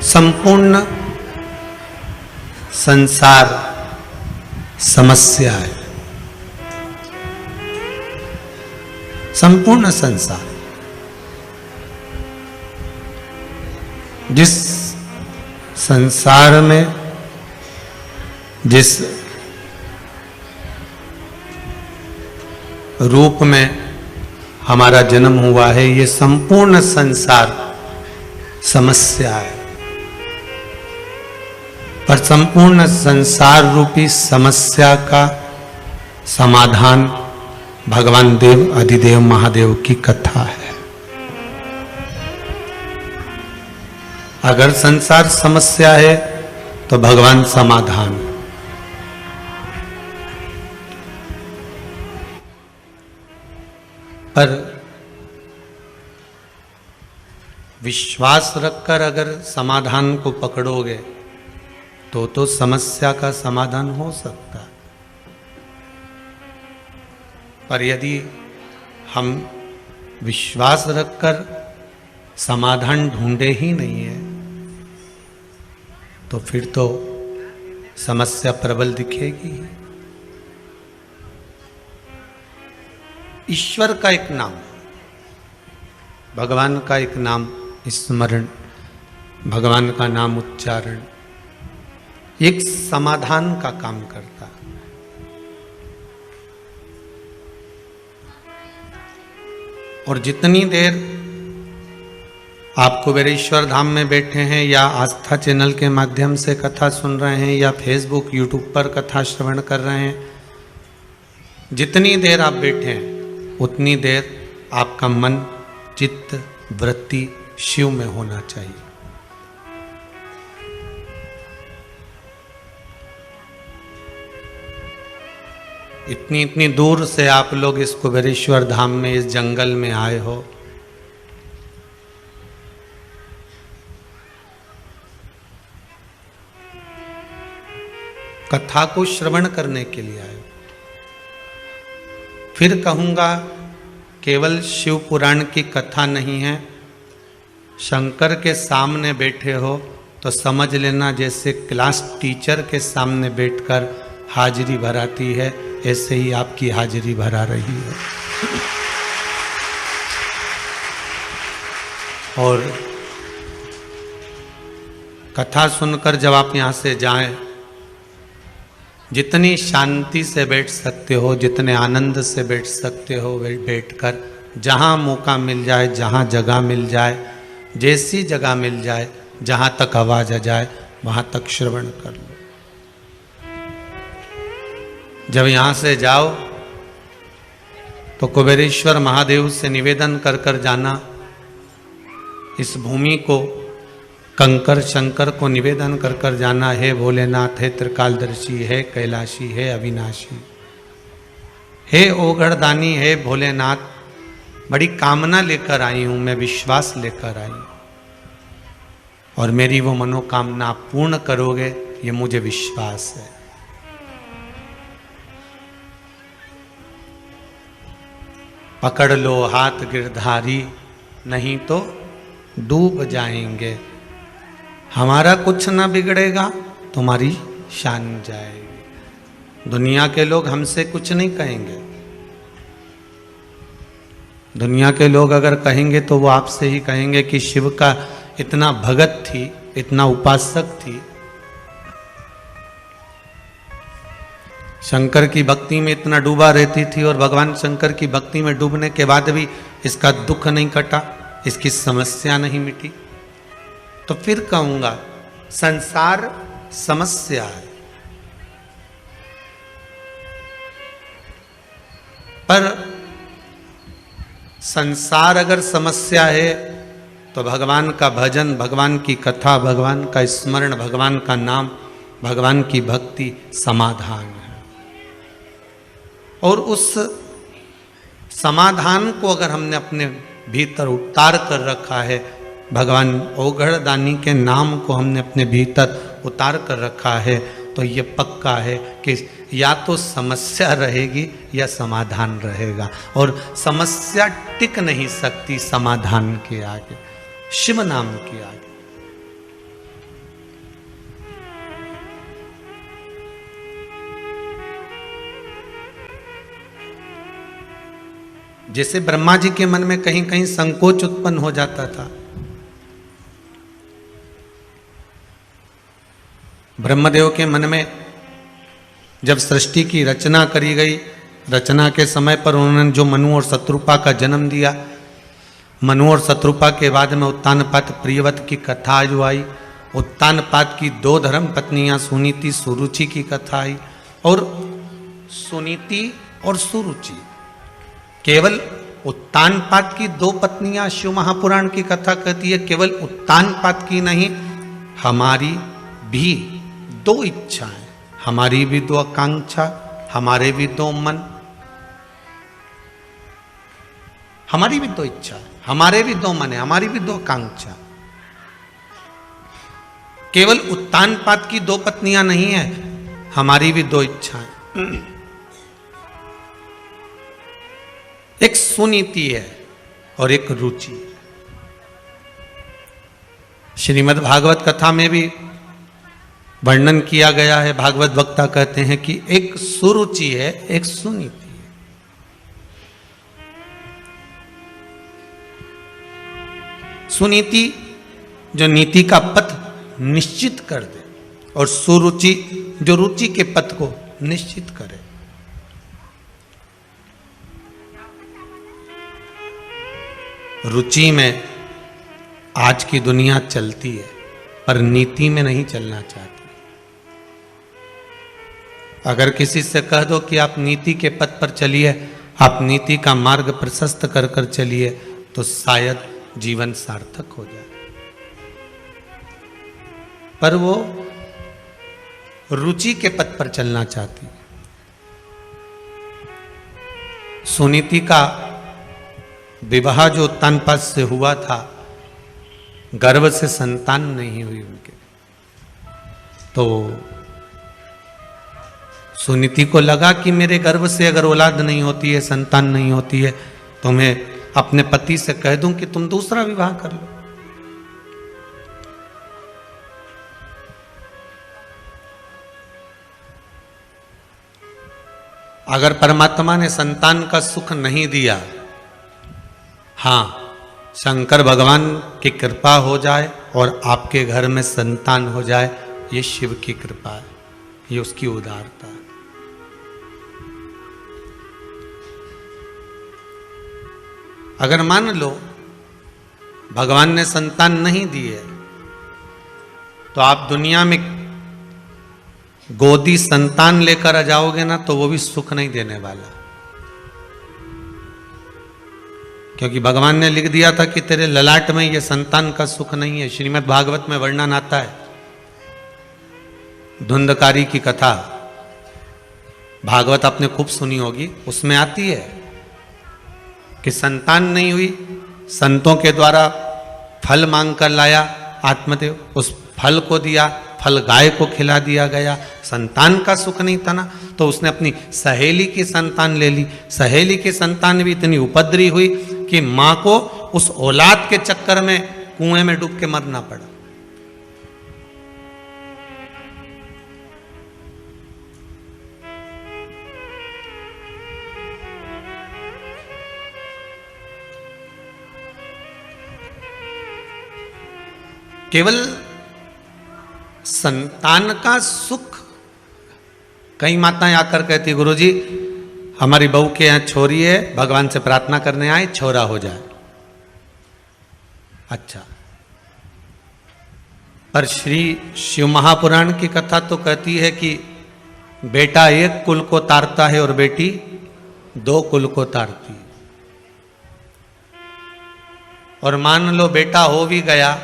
संपूर्ण संसार समस्या है, संपूर्ण संसार। जिस संसार में जिस रूप में हमारा जन्म हुआ है, ये संपूर्ण संसार समस्या है, पर संपूर्ण संसार रूपी समस्या का समाधान भगवान देव अधिदेव महादेव की कथा है। अगर संसार समस्या है तो भगवान समाधान। पर विश्वास रखकर अगर समाधान को पकड़ोगे तो समस्या का समाधान हो सकता है। पर यदि हम विश्वास रखकर समाधान ढूंढे ही नहीं है, तो फिर तो समस्या प्रबल दिखेगी। ईश्वर का एक नाम, भगवान का एक नाम स्मरण, भगवान का नाम उच्चारण एक समाधान का काम करता। और जितनी देर आप कुबेरेश्वर धाम में बैठे हैं, या आस्था चैनल के माध्यम से कथा सुन रहे हैं, या फेसबुक यूट्यूब पर कथा श्रवण कर रहे हैं, जितनी देर आप बैठे हैं उतनी देर आपका मन चित्त वृत्ति शिव में होना चाहिए। इतनी इतनी दूर से आप लोग इस कुबेरेश्वर धाम में, इस जंगल में आए हो, कथा को श्रवण करने के लिए आए हो। फिर कहूंगा, केवल शिव पुराण की कथा नहीं है, शंकर के सामने बैठे हो तो समझ लेना जैसे क्लास टीचर के सामने बैठकर हाजिरी भराती है, ऐसे ही आपकी हाजिरी भरा रही है। और कथा सुनकर जब आप यहाँ से जाएं, जितनी शांति से बैठ सकते हो, जितने आनंद से बैठ सकते हो, बैठकर जहाँ मौका मिल जाए, जहाँ जगह मिल जाए, जैसी जगह मिल जाए, जहाँ तक आवाज आ जाए, वहाँ तक श्रवण कर लो। जब यहाँ से जाओ तो कुबेरेश्वर महादेव से निवेदन कर कर जाना, इस भूमि को कंकर शंकर को निवेदन कर कर जाना, है भोलेनाथ, है त्रिकालदर्शी, है कैलाशी, है अविनाशी, हे ओगढ़दानी, है भोलेनाथ, बड़ी कामना लेकर आई हूं मैं, विश्वास लेकर आई और मेरी वो मनोकामना आप पूर्ण करोगे, ये मुझे विश्वास है। पकड़ लो हाथ गिरधारी, नहीं तो डूब जाएंगे। हमारा कुछ ना बिगड़ेगा, तुम्हारी शान जाएगी। दुनिया के लोग हमसे कुछ नहीं कहेंगे। दुनिया के लोग अगर कहेंगे तो वो आपसे ही कहेंगे कि शिव का इतना भगत थी, इतना उपासक थी, शंकर की भक्ति में इतना डूबा रहती थी और भगवान शंकर की भक्ति में डूबने के बाद भी इसका दुख नहीं कटा, इसकी समस्या नहीं मिटी। तो फिर कहूंगा, संसार समस्या है, पर संसार अगर समस्या है तो भगवान का भजन, भगवान की कथा, भगवान का स्मरण, भगवान का नाम, भगवान की भक्ति समाधान है। और उस समाधान को अगर हमने अपने भीतर उतार कर रखा है, भगवान ओगढ़दानी के नाम को हमने अपने भीतर उतार कर रखा है, तो ये पक्का है कि या तो समस्या रहेगी या समाधान रहेगा। और समस्या टिक नहीं सकती समाधान के आगे, शिव नाम के आगे। जैसे ब्रह्मा जी के मन में कहीं कहीं संकोच उत्पन्न हो जाता था। ब्रह्मदेव के मन में जब सृष्टि की रचना करी गई, रचना के समय पर उन्होंने जो मनु और शत्रुपा का जन्म दिया, मनु और शत्रुपा के बाद में उत्तानपाद प्रियव्रत की कथा जो आई, उत्तानपाद की 2 धर्म पत्नियां सुनीति सुरुचि की कथा आई। और सुनीति और सुरुचि, केवल उत्तानपाद की 2 पत्नियां शिव महापुराण की कथा कहती है, केवल उत्तानपाद की नहीं, हमारी भी 2 इच्छाएं, हमारी भी 2 आकांक्षा, हमारे भी 2 मन, हमारी भी 2 इच्छा, हमारे भी 2 मन है, हमारी भी 2 आकांक्षा। केवल उत्तानपाद की 2 पत्नियां नहीं है, हमारी भी 2 इच्छाएं। एक सुनीति है और एक रुचि। श्रीमद् भागवत कथा में भी वर्णन किया गया है, भागवत वक्ता कहते हैं कि एक सुरुचि है, एक सुनीति है। सुनीति जो नीति का पथ निश्चित कर दे, और सुरुचि जो रुचि के पथ को निश्चित करे। रुचि में आज की दुनिया चलती है, पर नीति में नहीं चलना चाहती। अगर किसी से कह दो कि आप नीति के पथ पर चलिए, आप नीति का मार्ग प्रशस्त कर कर चलिए, तो शायद जीवन सार्थक हो जाए। पर वो रुचि के पथ पर चलना चाहती। सुनीति का विवाह जो उत्तानपाद से हुआ था, गर्भ से संतान नहीं हुई उनके, तो सुनीति को लगा कि मेरे गर्भ से अगर औलाद नहीं होती है, संतान नहीं होती है, तो मैं अपने पति से कह दूं कि तुम दूसरा विवाह कर लो। अगर परमात्मा ने संतान का सुख नहीं दिया, हां, शंकर भगवान की कृपा हो जाए और आपके घर में संतान हो जाए, ये शिव की कृपा है, ये उसकी उदारता है। अगर मान लो भगवान ने संतान नहीं दी है, तो आप दुनिया में गोदी संतान लेकर आ जाओगे ना, तो वो भी सुख नहीं देने वाला, क्योंकि भगवान ने लिख दिया था कि तेरे ललाट में ये संतान का सुख नहीं है। श्रीमद् भागवत में वर्णन आता है, धुंधकारी की कथा, भागवत आपने खूब सुनी होगी, उसमें आती है कि संतान नहीं हुई, संतों के द्वारा फल मांग कर लाया आत्मदेव, उस फल को दिया, फल गाय को खिला दिया गया, संतान का सुख नहीं था ना, तो उसने अपनी सहेली की संतान ले ली। सहेली की संतान भी इतनी उपद्रवी हुई कि मां को उस औलाद के चक्कर में कुएं में डूब के मरना पड़ा। केवल संतान का सुख, कई माताएं आकर कहती, गुरुजी हमारी बहू के यहां छोरी है, भगवान से प्रार्थना करने आए, छोरा हो जाए। अच्छा, पर श्री शिव महापुराण की कथा तो कहती है कि बेटा एक कुल को तारता है और बेटी दो कुल को तारती है। और मान लो बेटा हो भी गया,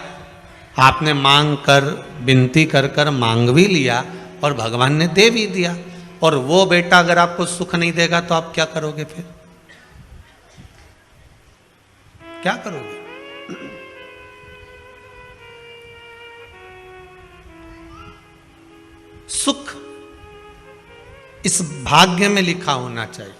आपने मांग कर, विनती कर कर मांग भी लिया और भगवान ने दे भी दिया, और वो बेटा अगर आपको सुख नहीं देगा तो आप क्या करोगे? फिर क्या करोगे? सुख इस भाग्य में लिखा होना चाहिए।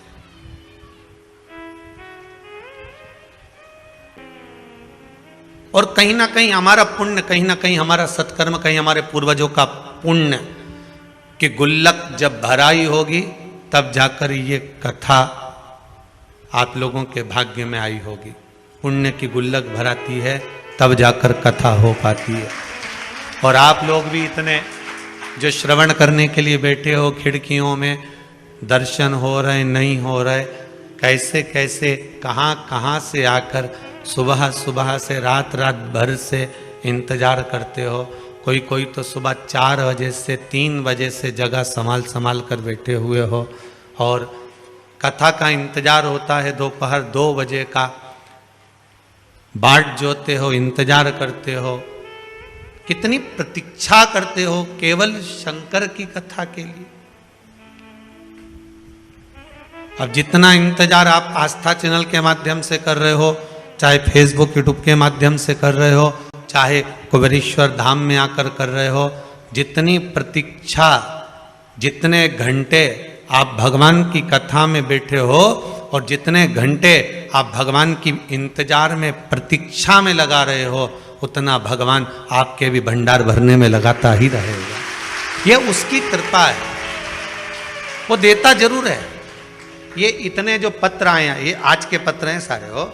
और कहीं ना कहीं हमारा पुण्य, कहीं ना कहीं हमारा सत्कर्म, कहीं हमारे पूर्वजों का पुण्य कि गुल्लक जब भराई होगी तब जाकर ये कथा आप लोगों के भाग्य में आई होगी। पुण्य की गुल्लक भराती है तब जाकर कथा हो पाती है। और आप लोग भी इतने जो श्रवण करने के लिए बैठे हो, खिड़कियों में दर्शन हो रहे नहीं हो रहे, कैसे कैसे कहाँ कहाँ से आकर सुबह सुबह से रात रात भर से इंतजार करते हो। कोई कोई तो सुबह 4 बजे से 3 बजे से जगह संभाल संभाल कर बैठे हुए हो, और कथा का इंतजार होता है दोपहर 2 बजे का, बाट जोते हो, इंतजार करते हो, कितनी प्रतीक्षा करते हो केवल शंकर की कथा के लिए। अब जितना इंतजार आप आस्था चैनल के माध्यम से कर रहे हो, चाहे फेसबुक यूट्यूब के माध्यम से कर रहे हो, चाहे कुबेरेश्वर धाम में आकर कर रहे हो, जितनी प्रतीक्षा, जितने घंटे आप भगवान की कथा में बैठे हो और जितने घंटे आप भगवान की इंतजार में प्रतीक्षा में लगा रहे हो, उतना भगवान आपके भी भंडार भरने में लगाता ही रहेगा। ये उसकी कृपा है, वो देता जरूर है। ये इतने जो पत्र आए हैं, ये आज के पत्र हैं सारे, हो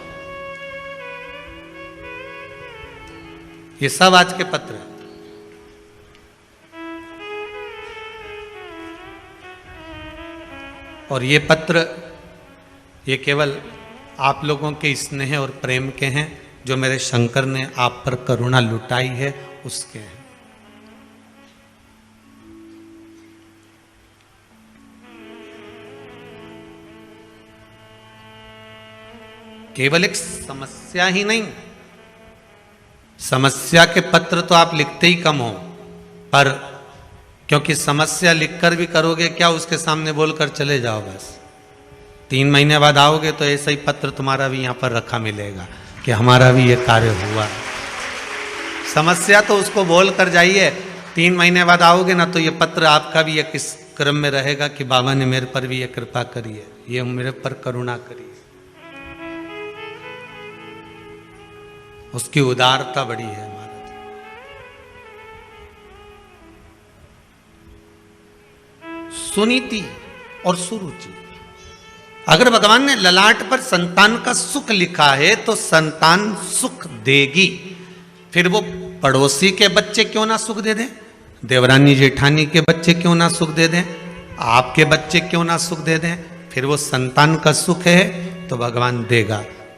ये सब आज के पत्र हैं। और ये पत्र, ये केवल आप लोगों के स्नेह और प्रेम के हैं, जो मेरे शंकर ने आप पर करुणा लुटाई है उसके हैं। केवल एक समस्या ही नहीं, समस्या के पत्र तो आप लिखते ही कम हो, पर क्योंकि समस्या लिखकर भी करोगे क्या, उसके सामने बोलकर चले जाओ बस। 3 महीने बाद आओगे तो ऐसा ही पत्र तुम्हारा भी यहाँ पर रखा मिलेगा कि हमारा भी ये कार्य हुआ। समस्या तो उसको बोल कर जाइए, 3 महीने बाद आओगे ना तो ये पत्र आपका भी एक इस क्रम में रहेगा कि बाबा ने मेरे पर भी ये कृपा करी है, ये मेरे पर करुणा करी है। उसकी उदारता बड़ी है महाराज। सुनीति और सुरुचि। अगर भगवान ने ललाट पर संतान का सुख लिखा है तो संतान सुख देगी। फिर वो पड़ोसी के बच्चे क्यों ना सुख दे दें, देवरानी जेठानी के बच्चे क्यों ना सुख दे दें, आपके बच्चे क्यों ना सुख दे दें, फिर वो संतान का सुख है तो भगवान देगा,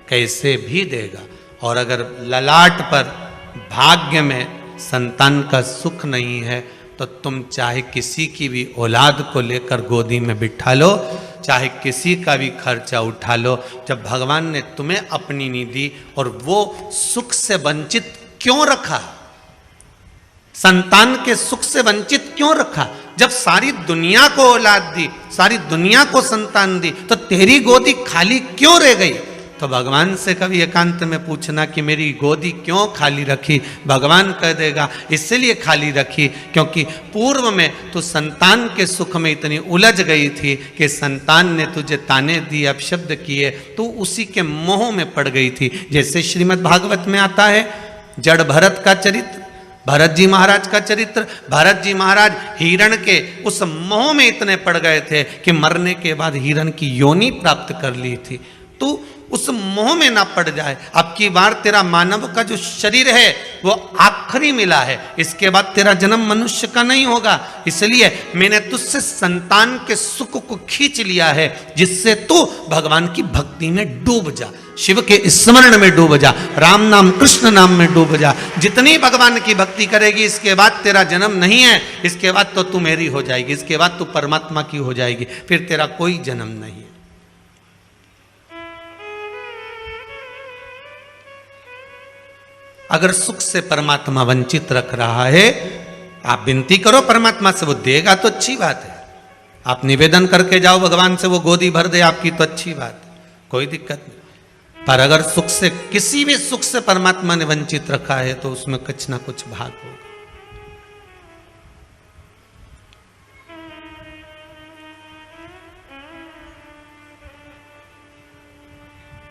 कैसे भी देगा। और अगर ललाट पर भाग्य में संतान का सुख नहीं है तो तुम चाहे किसी की भी औलाद को लेकर गोदी में बिठा लो, चाहे किसी का भी खर्चा उठा लो, जब भगवान ने तुम्हें अपनी नहीं दी और वो सुख से वंचित क्यों रखा, संतान के सुख से वंचित क्यों रखा? जब सारी दुनिया को औलाद दी, सारी दुनिया को संतान दी, तो तेरी गोदी खाली क्यों रह गई? तो भगवान से कभी एकांत में पूछना कि मेरी गोदी क्यों खाली रखी। भगवान कह देगा इसलिए खाली रखी क्योंकि पूर्व में तू संतान के सुख में इतनी उलझ गई थी कि संतान ने तुझे ताने दिए, अपशब्द किए, तू उसी के मोह में पड़ गई थी। जैसे श्रीमद् भागवत में आता है जड़ भरत का चरित्र, भरत जी महाराज का चरित्र। भरत जी महाराज हिरण के उस मोह में इतने पड़ गए थे कि मरने के बाद हिरण की योनि प्राप्त कर ली थी। तू उस मोह में ना पड़ जाए। अब की बार तेरा मानव का जो शरीर है वो आखिरी मिला है, इसके बाद तेरा जन्म मनुष्य का नहीं होगा। इसलिए मैंने तुझसे संतान के सुख को खींच लिया है जिससे तू भगवान की भक्ति में डूब जा, शिव के स्मरण में डूब जा, राम नाम कृष्ण नाम में डूब जा। जितनी भगवान की भक्ति करेगी इसके बाद तेरा जन्म नहीं है, इसके बाद तो तू मेरी हो जाएगी, इसके बाद तू परमात्मा की हो जाएगी, फिर तेरा कोई जन्म नहीं है। अगर सुख से परमात्मा वंचित रख रहा है, आप विनती करो परमात्मा से, वो देगा तो अच्छी बात है। आप निवेदन करके जाओ भगवान से, वो गोदी भर दे आपकी तो अच्छी बात है, कोई दिक्कत नहीं। पर अगर सुख से, किसी भी सुख से परमात्मा ने वंचित रखा है तो उसमें कुछ ना कुछ भाग होगा।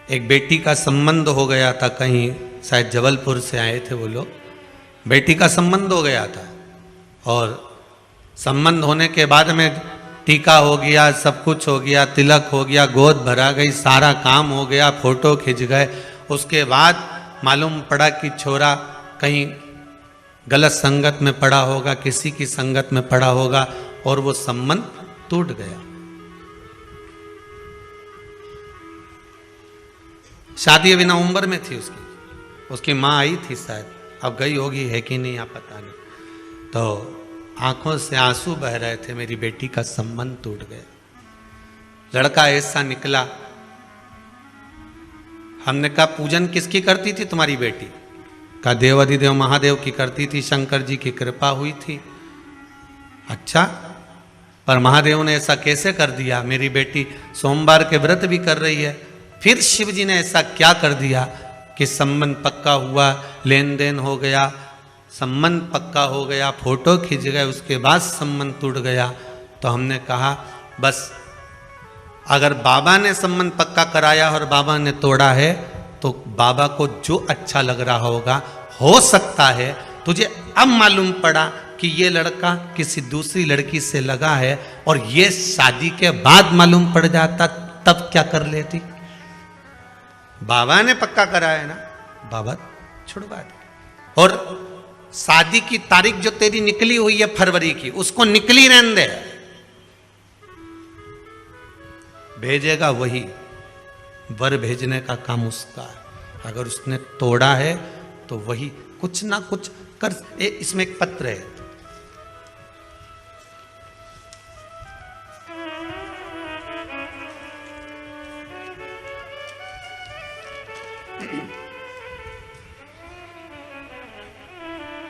एक बेटी का संबंध हो गया था, कहीं शायद जबलपुर से आए थे वो लोग, बेटी का संबंध हो गया था और संबंध होने के बाद में टीका हो गया, सब कुछ हो गया, तिलक हो गया, गोद भरा गई, सारा काम हो गया, फोटो खिंच गए। उसके बाद मालूम पड़ा कि छोरा कहीं गलत संगत में पड़ा होगा, किसी की संगत में पड़ा होगा और वो संबंध टूट गया। शादी अभी ना उम्र में थी उसकी माँ आई थी शायद, अब गई होगी है कि नहीं आप पता नहीं, तो आंखों से आंसू बह रहे थे, मेरी बेटी का संबंध टूट गया। लड़का ऐसा निकला, हमने कहा पूजन किसकी करती थी तुम्हारी बेटी? कहा देवाधिदेव महादेव की करती थी, शंकर जी की कृपा हुई थी। अच्छा, पर महादेव ने ऐसा कैसे कर दिया? मेरी बेटी सोमवार के व्रत भी कर रही है, फिर शिव जी ने ऐसा क्या कर दिया कि संबंध पक्का हुआ, लेन देन हो गया, संबंध पक्का हो गया, फोटो खींच गए, उसके बाद संबंध टूट गया। तो हमने कहा बस अगर बाबा ने संबंध पक्का कराया और बाबा ने तोड़ा है तो बाबा को जो अच्छा लग रहा होगा, हो सकता है तुझे अब मालूम पड़ा कि ये लड़का किसी दूसरी लड़की से लगा है और ये शादी के बाद मालूम पड़ जाता, तब क्या कर लेती? बाबा ने पक्का कराया ना, बाबा छुड़वा दे। और शादी की तारीख जो तेरी निकली हुई है फरवरी की, उसको निकली रहने दे, भेजेगा वही, वर भेजने का काम उसका है। अगर उसने तोड़ा है तो वही कुछ ना कुछ कर। इसमें एक पत्र है,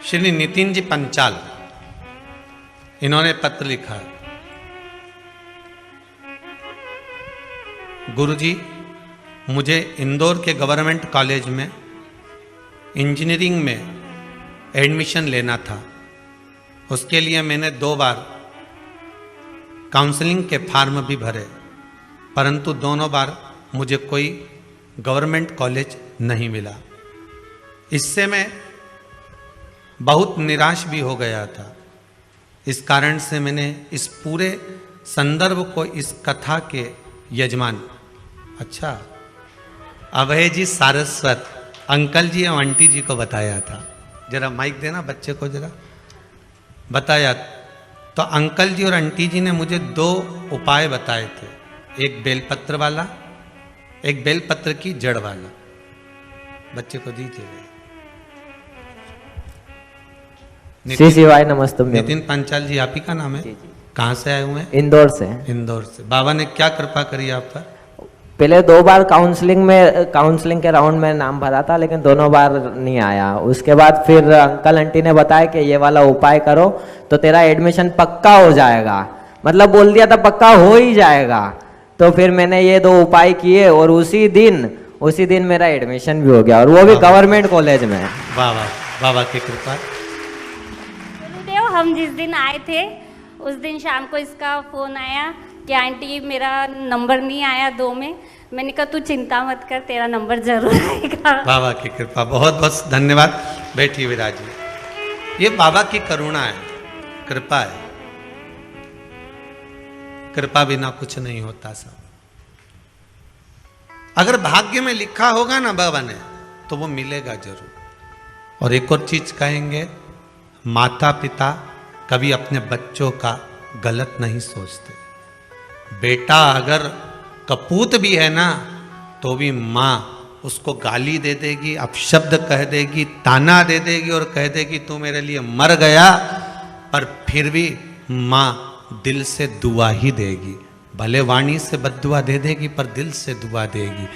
श्री नितिन जी पंचाल, इन्होंने पत्र लिखा है, गुरुजी मुझे इंदौर के गवर्नमेंट कॉलेज में इंजीनियरिंग में एडमिशन लेना था। उसके लिए मैंने 2 बार काउंसलिंग के फॉर्म भी भरे, परंतु दोनों बार मुझे कोई गवर्नमेंट कॉलेज नहीं मिला। इससे मैं बहुत निराश भी हो गया था। इस कारण से मैंने इस पूरे संदर्भ को इस कथा के यजमान, अच्छा, अभय जी सारस्वत अंकल जी और आंटी जी को बताया था। जरा माइक देना बच्चे को, जरा बताया। तो अंकल जी और आंटी जी ने मुझे 2 उपाय बताए थे, एक बेलपत्र वाला, एक बेलपत्र की जड़ वाला। बच्चे को दीजिए। श्री शिवाय नमस्ते। नितिन पांचाल जी आप ही का नाम है? जी जी। कहाँ से आए हुए हैं? इंदौर से। इंदौर से। बाबा ने क्या कृपा करी आप पर? पहले 2 बार काउंसलिंग के राउंड में नाम भरा था, लेकिन दोनों बार नहीं आया। उसके बाद फिर अंकल आंटी ने बताया कि ये वाला उपाय करो तो तेरा एडमिशन पक्का हो जाएगा, मतलब बोल दिया था पक्का हो ही जाएगा। तो फिर मैंने ये 2 उपाय किए और उसी दिन मेरा एडमिशन भी हो गया, और वो भी गवर्नमेंट कॉलेज में। वाह वाह, बाबा की कृपा। गुरुदेव, हम जिस दिन आए थे उस दिन शाम को इसका फोन आया कि आंटी मेरा नंबर नहीं आया 2 में। मैंने कहा तू चिंता मत कर, तेरा नंबर जरूर आएगा। बाबा की कृपा, बहुत बहुत धन्यवाद। बैठिए विराजिए। ये बाबा की करुणा है, कृपा है। कृपा बिना कुछ नहीं होता सब। अगर भाग्य में लिखा होगा ना बाबा ने, तो वो मिलेगा जरूर। और एक और चीज कहेंगे, माता पिता कभी अपने बच्चों का गलत नहीं सोचते। बेटा अगर कपूत भी है ना, तो भी माँ उसको गाली दे देगी, अपशब्द कह देगी, ताना दे देगी और कह देगी तू मेरे लिए मर गया, पर फिर भी माँ दिल से दुआ ही देगी। भले वाणी से बद्दुआ दे देगी पर दिल से दुआ देगी।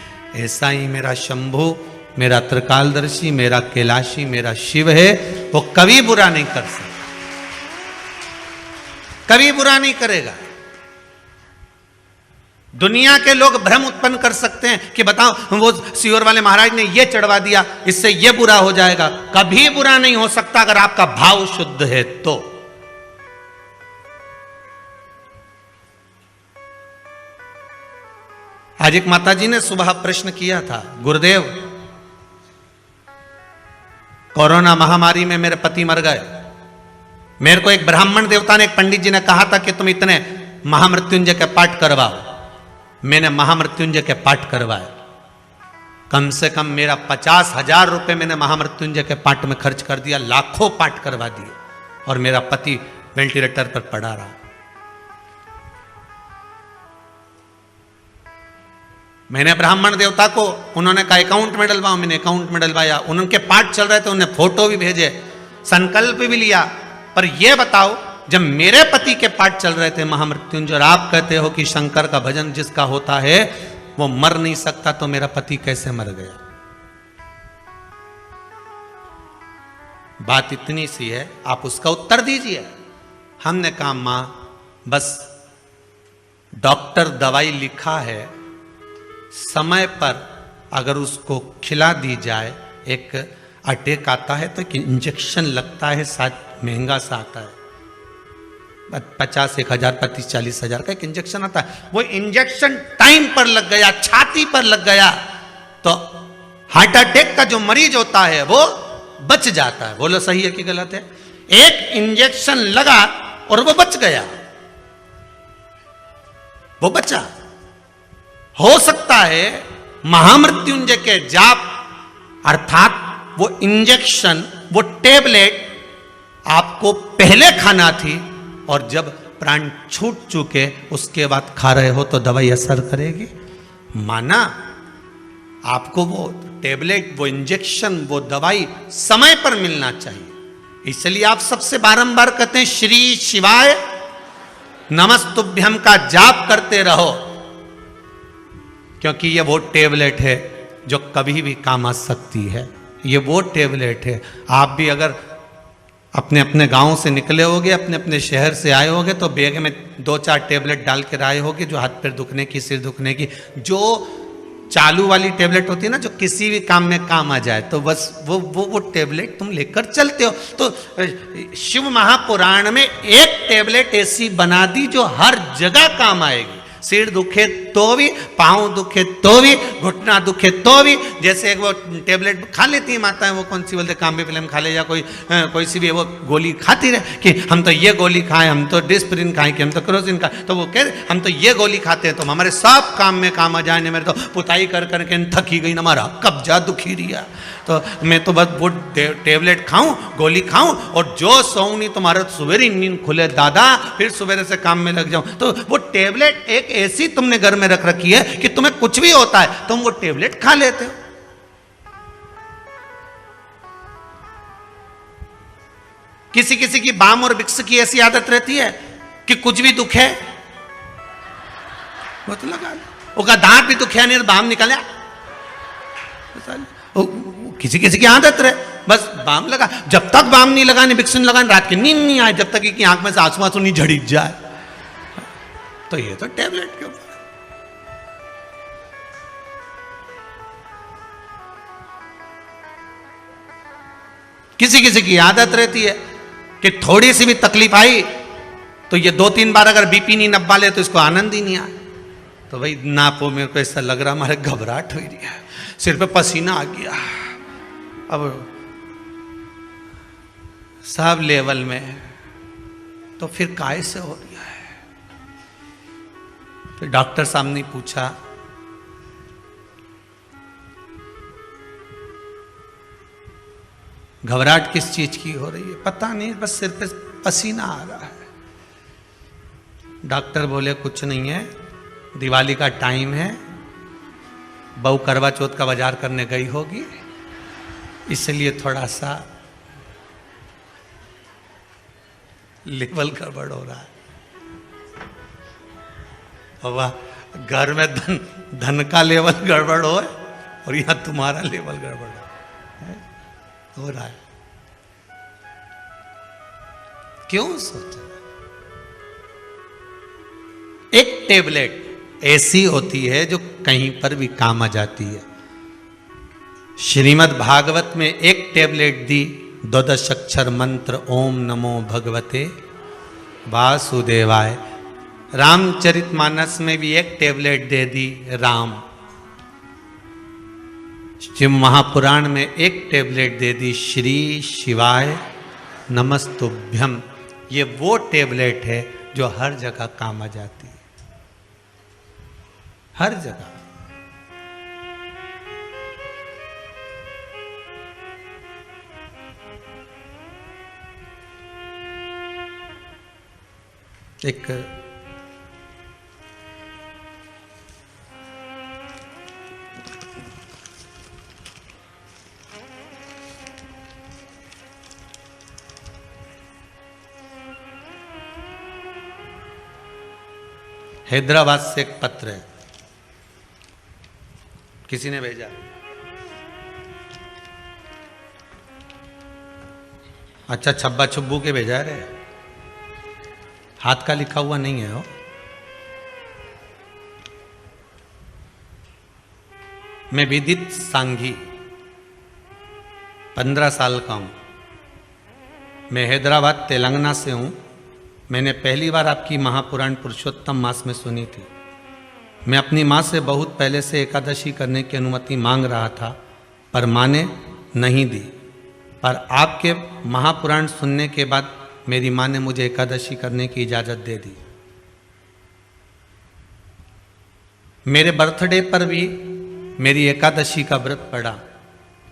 ऐसा ही मेरा शंभु, मेरा त्रिकालदर्शी, मेरा कैलाशी, मेरा शिव है, वो कभी बुरा नहीं कर सकता, कभी बुरा नहीं करेगा। दुनिया के लोग भ्रम उत्पन्न कर सकते हैं कि बताओ वो सियोर वाले महाराज ने ये चढ़वा दिया, इससे ये बुरा हो जाएगा। कभी बुरा नहीं हो सकता अगर आपका भाव शुद्ध है तो। आज एक माताजी ने सुबह प्रश्न किया था, गुरुदेव कोरोना महामारी में मेरे पति मर गए। मेरे को एक ब्राह्मण देवता ने, एक पंडित जी ने कहा था कि तुम इतने महामृत्युंजय के पाठ करवाओ। मैंने महामृत्युंजय के पाठ करवाए। कम से कम मेरा 50,000 रुपए मैंने महामृत्युंजय के पाठ में खर्च कर दिया, लाखों पाठ करवा दिए, और मेरा पति वेंटिलेटर पर पड़ा रहा। मैंने ब्राह्मण देवता को, उन्होंने कहा अकाउंट में डलवाओ, मैंने अकाउंट में डलवाया। उनके पाठ चल रहे थे, उन्हें फोटो भी भेजे, संकल्प भी लिया। पर यह बताओ, जब मेरे पति के पाठ चल रहे थे महामृत्युंजय, और आप कहते हो कि शंकर का भजन जिसका होता है वो मर नहीं सकता, तो मेरा पति कैसे मर गया? बात इतनी सी है, आप उसका उत्तर दीजिए। हमने कहा मां, बस डॉक्टर दवाई लिखा है, समय पर अगर उसको खिला दी जाए, एक अटैक आता है तो एक इंजेक्शन लगता है, शायद महंगा सा आता है, 50, 1,000, 35, 40,000 का एक इंजेक्शन आता है। वो इंजेक्शन टाइम पर लग गया, छाती पर लग गया, तो हार्ट अटैक का जो मरीज होता है वो बच जाता है। बोलो सही है कि गलत है? एक इंजेक्शन लगा और वो बच गया, वो बचा। हो सकता है महामृत्युंजय के जाप, अर्थात वो इंजेक्शन, वो टेबलेट आपको पहले खाना थी, और जब प्राण छूट चुके उसके बाद खा रहे हो तो दवाई असर करेगी। माना आपको वो टेबलेट, वो इंजेक्शन, वो दवाई समय पर मिलना चाहिए। इसलिए आप सबसे बारंबार कहते हैं श्री शिवाय नमस्तुभ्यम का जाप करते रहो, क्योंकि ये वो टेबलेट है जो कभी भी काम आ सकती है। ये वो टेबलेट है। आप भी अगर अपने अपने गांव से निकले होगे, अपने अपने शहर से आए होगे, तो बैग में 2-4 टेबलेट डाल कर आए होगे, जो हाथ पैर दुखने की, सिर दुखने की, जो चालू वाली टेबलेट होती है ना, जो किसी भी काम में काम आ जाए, तो बस वो टेबलेट तुम लेकर चलते हो। तो शिव महापुराण में एक टेबलेट ऐसी बना दी जो हर जगह काम आएगी। सिर दुखे तो भी, पाँव दुखे तो भी, घुटना दुखे तो भी। जैसे एक वो टेबलेट खा लेती है माता है, वो कौन सी बोलते, काम्बी फिल्म खा ले या कोई सी भी वो गोली खाती रहे कि हम तो ये गोली खाएं, हम तो डिस्प्रिन खाएं, कि हम तो क्रोसिन खाएं, तो वो कह रहे हम तो ये गोली खाते हैं तो हमारे सब काम में काम आ जाए। मेरे तो पुताई कर करके थकी गई ना, हमारा कब्जा दुखी रिया, तो मैं तो बस वो टेबलेट खाऊं, गोली खाऊं और जो सोऊं नहीं तुम्हारा सवेरे नींद खुले दादा, फिर सवेरे से काम में लग जाऊं। तो वो टेबलेट एक ऐसी तुमने घर में रख रखी है कि तुम्हें कुछ भी होता है तुम वो टेबलेट खा लेते हो। किसी किसी की बाम और विक्स की ऐसी आदत रहती है कि कुछ भी दुख है वो तो लगा, उसका दांत भी दुखिया नहीं बाम निकल, किसी किसी की आदत रहे बस बाम लगा। जब तक बाम नहीं लगाने, विक्स नहीं लगाने, रात की नींद नहीं आए, जब तक कि आंख में से आंसू आंसू नहीं झड़ी जाए। तो ये तो टेबलेट के ऊपर। किसी किसी की आदत रहती है कि थोड़ी सी भी तकलीफ आई तो ये 2-3 बार अगर बीपी नहीं नब्बा ले तो इसको आनंद ही नहीं आए। तो भाई नापो, मेरे को ऐसा लग रहा हमारे घबराहट हो रही है, सिर पे पसीना आ गया। अब सब लेवल में तो फिर काय से हो रहा है। फिर डॉक्टर साहब ने पूछा, घबराहट किस चीज की हो रही है? पता नहीं, बस सिर पे पसीना आ रहा है। डॉक्टर बोले कुछ नहीं है, दिवाली का टाइम है, बहू करवा चौथ का बाजार करने गई होगी, इसलिए थोड़ा सा लेवल गड़बड़ हो रहा है। वाह, घर में धन का लेवल गड़बड़ हो और यहां तुम्हारा लेवल गड़बड़ हो रहा है। क्यों सोचा? एक टेबलेट ऐसी होती है जो कहीं पर भी काम आ जाती है। श्रीमद् भागवत में एक टेबलेट दी, 12 अक्षर मंत्र ओम नमो भगवते वासुदेवाय। रामचरितमानस में भी एक टेबलेट दे दी, राम। शिव महापुराण में एक टेबलेट दे दी, श्री शिवाय नमस्तुभ्यम। ये वो टेबलेट है जो हर जगह काम आ जाती है, हर जगह। एक हैदराबाद से एक पत्र है, किसी ने भेजा। अच्छा, छब्बा छुब्बू के भेजा रे, हाथ का लिखा हुआ नहीं है वो। मैं विदित सांघी, 15 साल का हूं। मैं हैदराबाद तेलंगाना से हूं। मैंने पहली बार आपकी महापुराण पुरुषोत्तम मास में सुनी थी। मैं अपनी माँ से बहुत पहले से एकादशी करने की अनुमति मांग रहा था, पर माँ ने नहीं दी। पर आपके महापुराण सुनने के बाद मेरी माँ ने मुझे एकादशी करने की इजाज़त दे दी। मेरे बर्थडे पर भी मेरी एकादशी का व्रत पड़ा,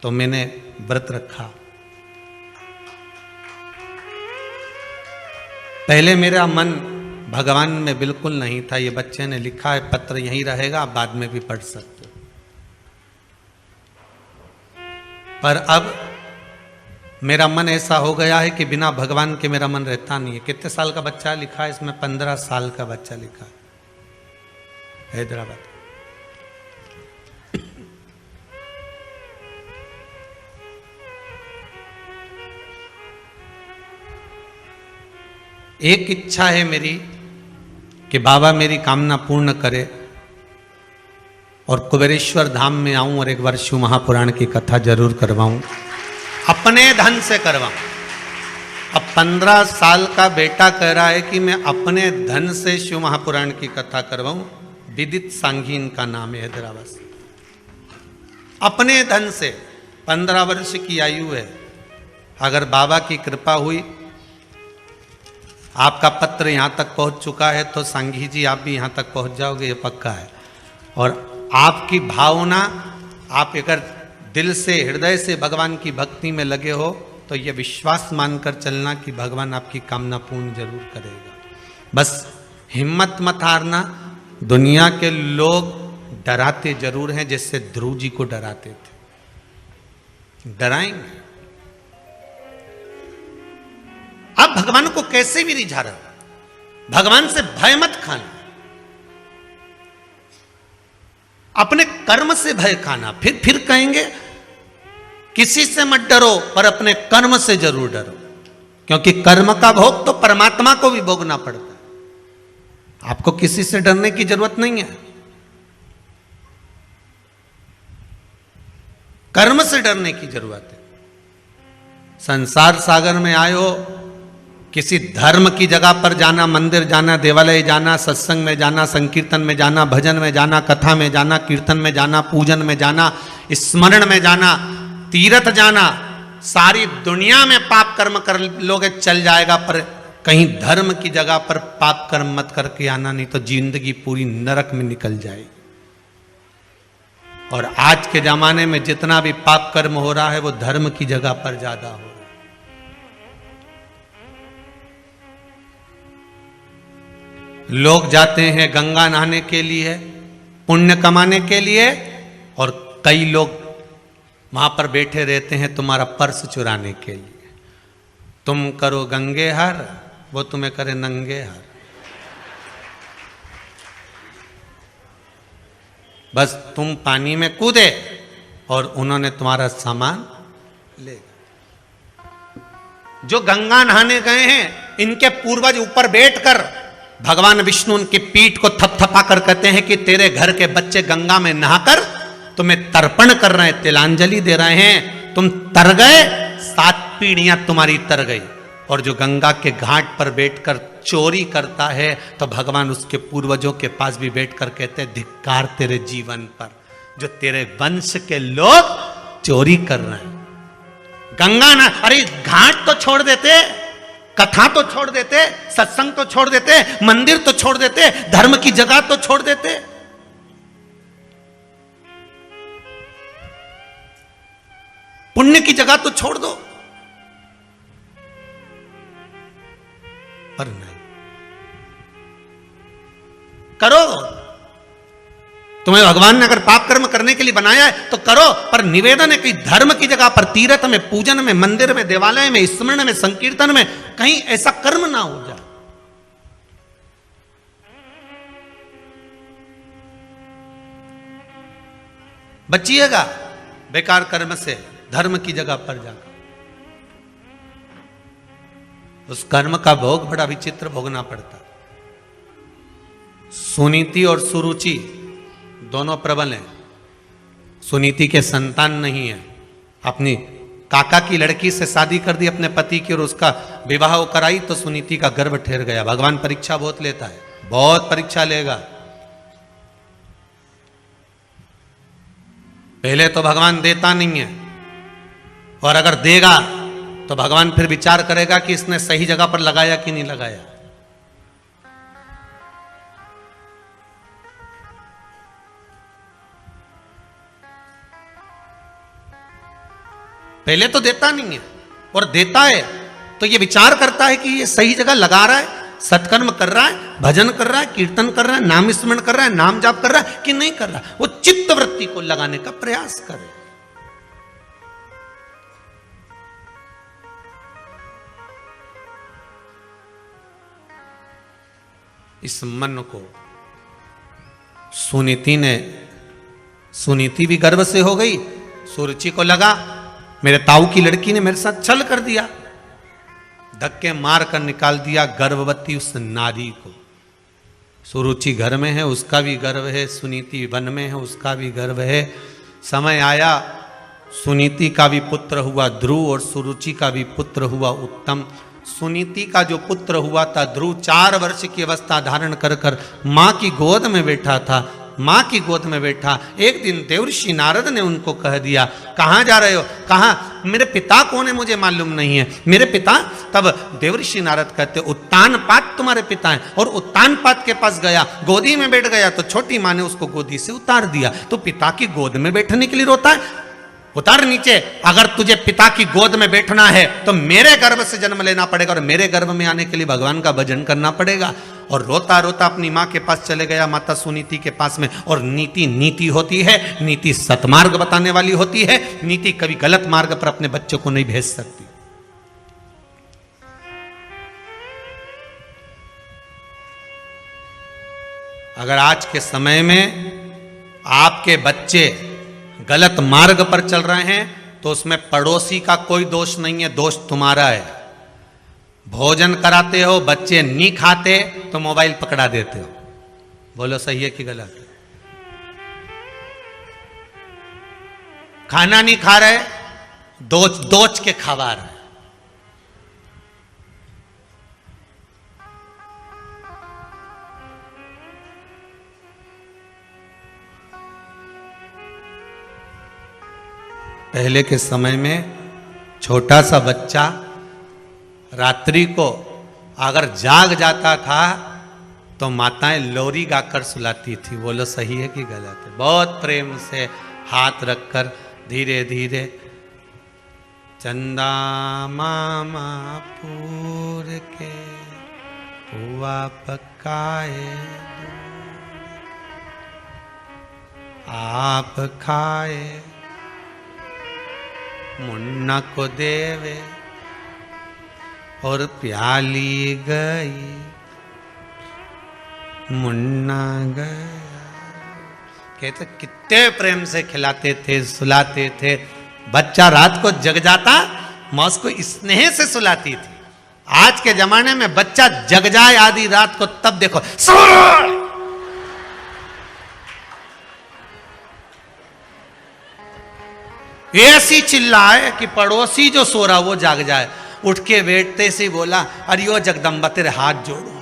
तो मैंने व्रत रखा। पहले मेरा मन भगवान में बिल्कुल नहीं था। ये बच्चे ने लिखा है, पत्र यहीं रहेगा, आप बाद में भी पढ़ सकते हो। पर अब मेरा मन ऐसा हो गया है कि बिना भगवान के मेरा मन रहता नहीं है। कितने साल का बच्चा लिखा है इसमें? 15 साल का बच्चा लिखा है, हैदराबाद। एक इच्छा है मेरी कि बाबा मेरी कामना पूर्ण करे और कुबेरेश्वर धाम में आऊं और एक बार शिव महापुराण की कथा जरूर करवाऊं, अपने धन से करवाऊं। अब 15 साल का बेटा कह रहा है कि मैं अपने धन से शिव महापुराण की कथा करवाऊं। विदित सांगीन का नाम है, हैदराबाद से। अपने धन से 15 वर्ष की आयु है। अगर बाबा की कृपा हुई, आपका पत्र यहां तक पहुंच चुका है, तो सांघी जी आप भी यहां तक पहुंच जाओगे, ये पक्का है। और आपकी भावना, आप अगर दिल से हृदय से भगवान की भक्ति में लगे हो तो ये विश्वास मानकर चलना कि भगवान आपकी कामना पूर्ण जरूर करेगा। बस हिम्मत मत हारना। दुनिया के लोग डराते जरूर हैं, जैसे ध्रुव जी को डराते थे, डराएंगे। आप भगवान को कैसे भी रिझा रहे हो, भगवान से भय मत खाना, अपने कर्म से भय खाना। फिर कहेंगे किसी से मत डरो, पर अपने कर्म से जरूर डरो, क्योंकि कर्म का भोग तो परमात्मा को भी भोगना पड़ता है। आपको किसी से डरने की जरूरत नहीं है, कर्म से डरने की जरूरत है। संसार सागर में आए हो, किसी धर्म की जगह पर जाना, मंदिर जाना, देवालय जाना, सत्संग में जाना, संकीर्तन में जाना, भजन में जाना, कथा में जाना, कीर्तन में जाना, पूजन में जाना, स्मरण में जाना, तीर्थ जाना, सारी दुनिया में पाप कर्म कर लोगे चल जाएगा, पर कहीं धर्म की जगह पर पाप कर्म मत करके आना, नहीं तो जिंदगी पूरी नरक में निकल जाएगी। और आज के जमाने में जितना भी पाप कर्म हो रहा है वो धर्म की जगह पर ज्यादा हो रहा है। लोग जाते हैं गंगा नहाने के लिए, पुण्य कमाने के लिए, और कई लोग वहां पर बैठे रहते हैं तुम्हारा पर्स चुराने के लिए। तुम करो गंगे हर, वो तुम्हें करे नंगे हर। बस तुम पानी में कूदे और उन्होंने तुम्हारा सामान ले गए। जो गंगा नहाने गए हैं, इनके पूर्वज ऊपर बैठकर भगवान विष्णु उनकी पीठ को थपथपा कर कहते हैं कि तेरे घर के बच्चे गंगा में नहाकर तुम्हें तर्पण कर रहे हैं, तिलांजलि दे रहे हैं। तुम तर गए, 7 पीढ़ियां तुम्हारी तर गई। और जो गंगा के घाट पर बैठकर चोरी करता है, तो भगवान उसके पूर्वजों के पास भी बैठकर कहते हैं धिक्कार तेरे जीवन पर, जो तेरे वंश के लोग चोरी कर रहे हैं। गंगा ना, अरे घाट तो छोड़ देते, कथा तो छोड़ देते, सत्संग तो छोड़ देते, मंदिर तो छोड़ देते, धर्म की जगह तो छोड़ देते। पुण्य की जगह तो छोड़ दो, पर नहीं। करो, तुम्हें भगवान ने अगर पाप कर्म करने के लिए बनाया है तो करो, पर निवेदन है कि धर्म की जगह पर, तीर्थ में, पूजन में, मंदिर में, देवालय में, स्मरण में, संकीर्तन में कहीं ऐसा कर्म ना हो जाए। बचिएगा बेकार कर्म से, धर्म की जगह पर जाकर। उस कर्म का भोग बड़ा विचित्र भोगना पड़ता। सुनीति और सुरुचि दोनों प्रबल हैं। सुनीति के संतान नहीं है, अपनी काका की लड़की से शादी कर दी अपने पति की और उसका विवाह कराई, तो सुनीति का गर्भ ठहर गया। भगवान परीक्षा बहुत लेता है, बहुत परीक्षा लेगा। पहले तो भगवान देता नहीं है, और अगर देगा तो भगवान फिर विचार करेगा कि इसने सही जगह पर लगाया कि नहीं लगाया। पहले तो देता नहीं है, और देता है तो ये विचार करता है कि ये सही जगह लगा रहा है, सत्कर्म कर रहा है, भजन कर रहा है, कीर्तन कर रहा है, नाम स्मरण कर रहा है, नाम जाप कर रहा है कि नहीं कर रहा। वो चित्त वृत्ति को लगाने का प्रयास करे। इस मन को सुनीति भी गर्व से हो गई। सुरुचि को लगा मेरे ताऊ की लड़की ने मेरे साथ छल कर दिया, धक्के मार कर निकाल दिया गर्भवती उस नारी को। सुरुचि घर में है, उसका भी गर्व है, सुनीति वन में है, उसका भी गर्व है। समय आया, सुनीति का भी पुत्र हुआ ध्रुव और सुरुचि का भी पुत्र हुआ उत्तम। सुनीति का जो पुत्र हुआ था ध्रुव 4 वर्ष की अवस्था धारण कर कर माँ की गोद में बैठा था। माँ की गोद में बैठा, एक दिन देवर्षि नारद ने उनको कह दिया, कहाँ जा रहे हो? कहाँ? मेरे पिता कौन है मुझे मालूम नहीं है। मेरे पिता? तब देवर्षि नारद कहते, उत्तानपाद तुम्हारे पिता हैं। और उत्तानपाद के पास गया, गोदी में बैठ गया तो छोटी माँ ने उसको गोदी से उतार दिया। तो पिता की गोद में बैठने के लिए रोता है? उतार नीचे। अगर तुझे पिता की गोद में बैठना है तो मेरे गर्भ से जन्म लेना पड़ेगा और मेरे गर्भ में आने के लिए भगवान का भजन करना पड़ेगा। और रोता रोता अपनी माँ के पास चले गया, माता सुनीति के पास में। और नीति नीति होती है, नीति सतमार्ग बताने वाली होती है। नीति कभी गलत मार्ग पर अपने बच्चों को नहीं भेज सकती। अगर आज के समय में आपके बच्चे गलत मार्ग पर चल रहे हैं तो उसमें पड़ोसी का कोई दोष नहीं है, दोष तुम्हारा है। भोजन कराते हो, बच्चे नहीं खाते तो मोबाइल पकड़ा देते हो। बोलो सही है कि गलत है? खाना नहीं खा रहे, दोच दोच के खवा रहे। पहले के समय में छोटा सा बच्चा रात्रि को अगर जाग जाता था तो माताएं लोरी गाकर सुलाती थी। बोलो सही है कि गलत है? बहुत प्रेम से हाथ रखकर धीरे धीरे, चंदा मामा पूर के पुआ पकाए आप खाए, मुन्ना को देवे और प्याली गई, मुन्ना गया। कहते कितने प्रेम से खिलाते थे, सुलाते थे। बच्चा रात को जग जाता, माँ उसको स्नेह से सुलाती थी। आज के जमाने में बच्चा जग जाए आधी रात को तब देखो ऐसी चिल्लाए कि पड़ोसी जो सो रहा वो जाग जाए। उठ के बैठते से बोला, अरे ओ जगदम्बा तेरे हाथ जोड़ो,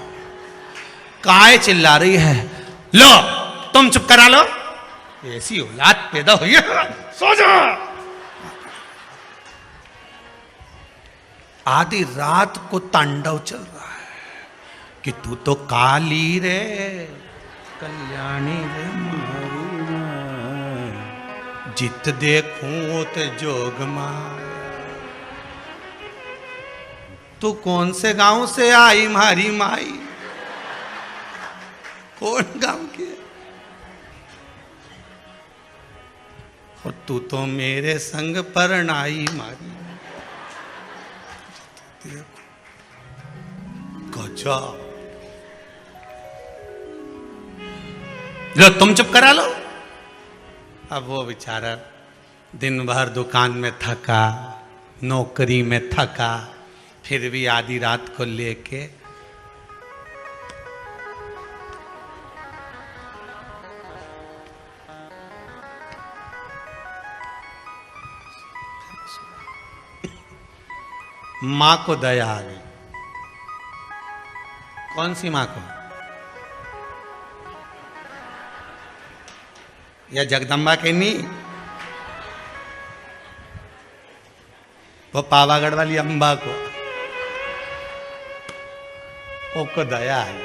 काय चिल्ला रही है? लो तुम चुप करा लो। ऐसी औलाद पैदा हुई है, सो जा। आधी रात को तांडव चल रहा है कि तू तो काली रे कल्याणी रे मारू, जित देखूं ते जोग माया। तू कौन से गांव से आई मारी माई? कौन गांव की है? और तू तो मेरे संग परनाई मारी। गजब। लो तुम चुप करा लो। अब वो बेचारा दिन भर दुकान में थका, नौकरी में थका, फिर भी आधी रात को लेके मां को दया आ गई। कौन सी मां को? या जगदम्बा के नहीं, वो पावागढ़ वाली अंबा को, ओको दया आई।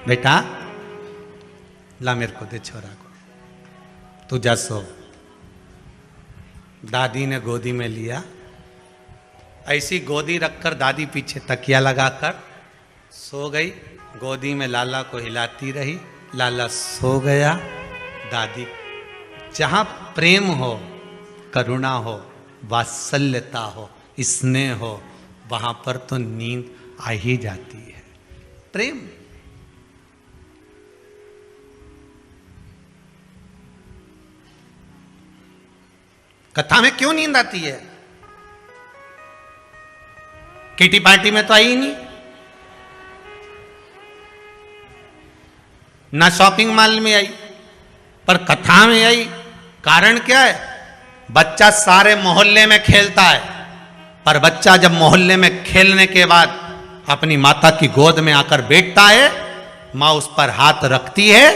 बेटा ला मेरे को दे छोरा को, तू जा सो। दादी ने गोदी में लिया, ऐसी गोदी रखकर दादी पीछे तकिया लगाकर सो गई। गोदी में लाला को हिलाती रही, लाला सो गया। दादी, जहां प्रेम हो, करुणा हो, वात्सल्यता हो, स्नेह हो, वहां पर तो नींद आ ही जाती है। प्रेम। कथा में क्यों नींद आती है? किटी पार्टी में तो आई ही नहीं। ना शॉपिंग मॉल में आई, पर कथा में आई। कारण क्या है? बच्चा सारे मोहल्ले में खेलता है, पर बच्चा जब मोहल्ले में खेलने के बाद अपनी माता की गोद में आकर बैठता है, माँ उस पर हाथ रखती है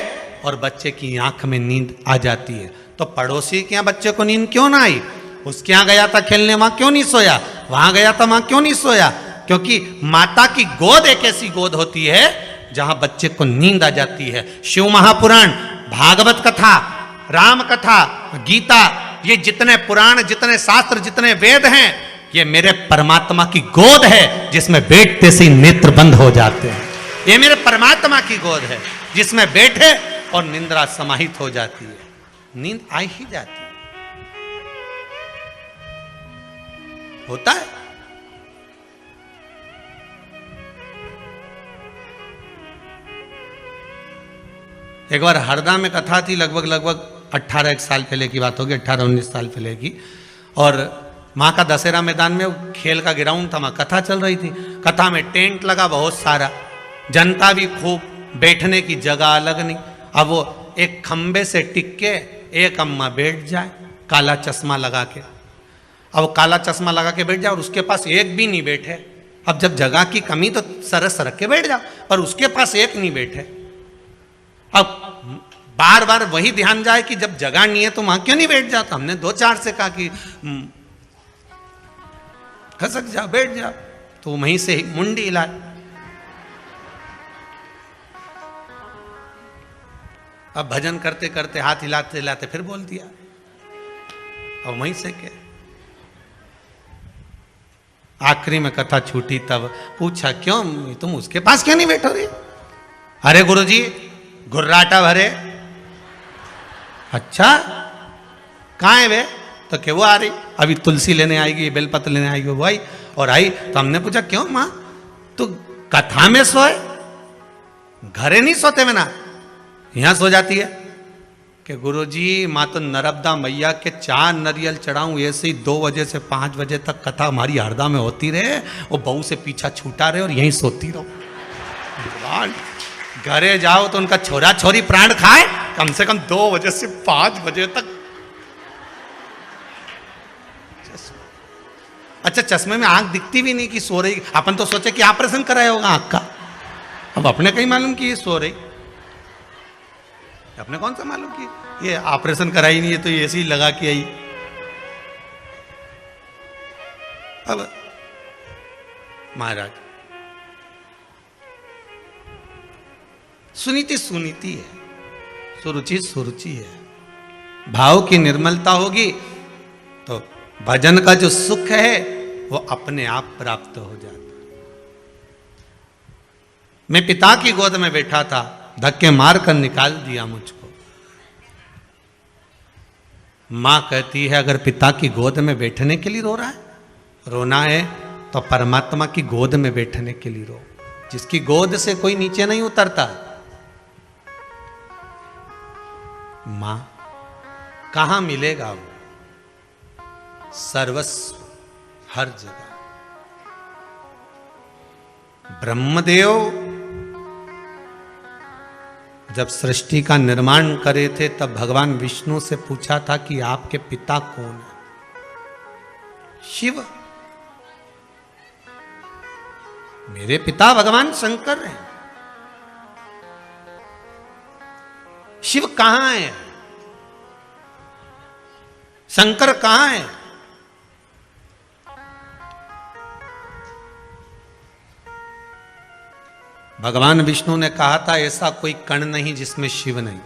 और बच्चे की आंख में नींद आ जाती है। तो पड़ोसी के यहाँ बच्चे को नींद क्यों ना आई? उसके यहाँ गया था खेलने, वहां क्यों नहीं सोया? वहां गया था, वहां क्यों नहीं सोया? क्योंकि माता की गोद एक ऐसी गोद होती है जहां बच्चे को नींद आ जाती है। शिव महापुराण, भागवत कथा, राम कथा, गीता, ये जितने पुराण, जितने शास्त्र, जितने वेद हैं, ये मेरे परमात्मा की गोद है जिसमें बैठते से नेत्र बंद हो जाते हैं। ये मेरे परमात्मा की गोद है जिसमें बैठे और निंद्रा समाहित हो जाती है, नींद आ ही जाती है। होता है। एक बार हरदा में कथा थी, लगभग 18 साल पहले की बात होगी, 18-19 साल पहले की। और माँ का दशहरा मैदान में खेल का ग्राउंड था, वहाँ कथा चल रही थी। कथा में टेंट लगा बहुत सारा, जनता भी खूब, बैठने की जगह अलग नहीं। अब वो एक खंबे से टिक के एक अम्मा बैठ जाए काला चश्मा लगा के, अब काला चश्मा लगा के बैठ जाए और उसके पास एक भी नहीं बैठे। अब जब जगह की कमी तो सरक सरक के बैठ जाओ, पर उसके पास एक नहीं बैठे। अब बार बार वही ध्यान जाए कि जब जगह नहीं है तो वहां क्यों नहीं बैठ जाता। हमने 2-4 से कहा कि खसक जा, बैठ जा, तो वहीं से मुंडी हिलाए। अब भजन करते करते हाथ हिलाते हिलाते फिर बोल दिया, और वहीं से क्या। आखिरी में कथा छूटी तब पूछा, क्यों तुम उसके पास क्यों नहीं बैठो रही? अरे गुरुजी घुर्राटा भरे। अच्छा कहाँ है वे? तो क्या वो आ रही, अभी तुलसी लेने आएगी, बेलपत्र लेने आएगी। वो आई और आई तो हमने पूछा, क्यों माँ तू कथा में सोए, घरे नहीं सोते में ना, यहां सो जाती है? कि गुरुजी माँ तो नर्मदा मैया के 4 नरियल चढ़ाऊं, ऐसे ही 2 बजे से 5 बजे तक कथा हमारी हरदा में होती रहे, वो बहू से पीछा छूटा रहे और यहीं सोती रहो। घरे जाओ तो उनका छोरा छोरी प्राण खाए, कम से कम 2 बजे से 5 बजे तक। अच्छा चश्मे में आंख दिखती भी नहीं कि सो रही। अपन तो सोचे कि ऑपरेशन कराया होगा आंख का, अब अपने कहीं मालूम कि ये सो रही। अपने कौन सा मालूम कि ये ऑपरेशन कराई नहीं है, तो ये ऐसे ही लगा के आई। अब महाराज सुनीति सुनीति है, सुरुचि सुरुचि है। भाव की निर्मलता होगी तो भजन का जो सुख है वो अपने आप प्राप्त हो जाता। मैं पिता की गोद में बैठा था, धक्के मार कर निकाल दिया मुझको। मां कहती है, अगर पिता की गोद में बैठने के लिए रो रहा है, रोना है तो परमात्मा की गोद में बैठने के लिए रो, जिसकी गोद से कोई नीचे नहीं उतरता। मां कहां मिलेगा वो? सर्वस्व, हर जगह। ब्रह्मदेव जब सृष्टि का निर्माण करे थे तब भगवान विष्णु से पूछा था कि आपके पिता कौन है? शिव। मेरे पिता भगवान शंकर हैं। शिव कहां है? शंकर कहां है? भगवान विष्णु ने कहा था, ऐसा कोई कण नहीं जिसमें शिव नहीं।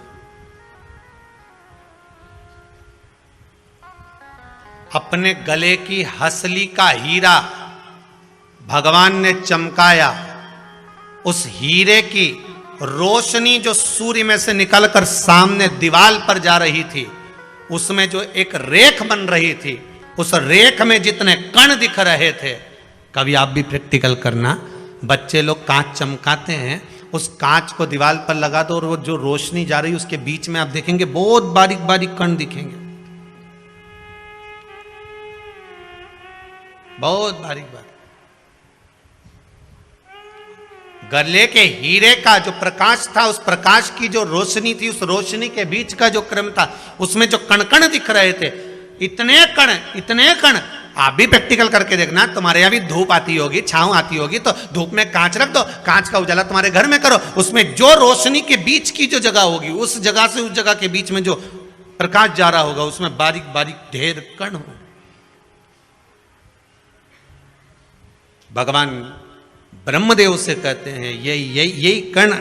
अपने गले की हसली का हीरा भगवान ने चमकाया। उस हीरे की रोशनी जो सूर्य में से निकलकर सामने दीवार पर जा रही थी, उसमें जो एक रेख बन रही थी, उस रेख में जितने कण दिख रहे थे, कभी आप भी प्रैक्टिकल करना, बच्चे लोग कांच चमकाते हैं, उस कांच को दीवार पर लगा दो और वो जो रोशनी जा रही है उसके बीच में आप देखेंगे बहुत बारीक बारीक कण दिखेंगे, बहुत बारीक बारीक। गले के हीरे का जो प्रकाश था, उस प्रकाश की जो रोशनी थी, उस रोशनी के बीच का जो क्रम था, उसमें जो कण कण दिख रहे थे, इतने कण। आप भी प्रैक्टिकल करके देखना, तुम्हारे यहाँ भी धूप आती होगी, छांव आती होगी, तो धूप में कांच रख दो, कांच का उजाला तुम्हारे घर में करो, उसमें जो रोशनी के बीच की जो जगह होगी, उस जगह से उस जगह के बीच में जो प्रकाश जा रहा होगा, उसमें बारीक बारीक ढेर कण हो। भगवान ब्रह्मदेव से कहते हैं यही कण,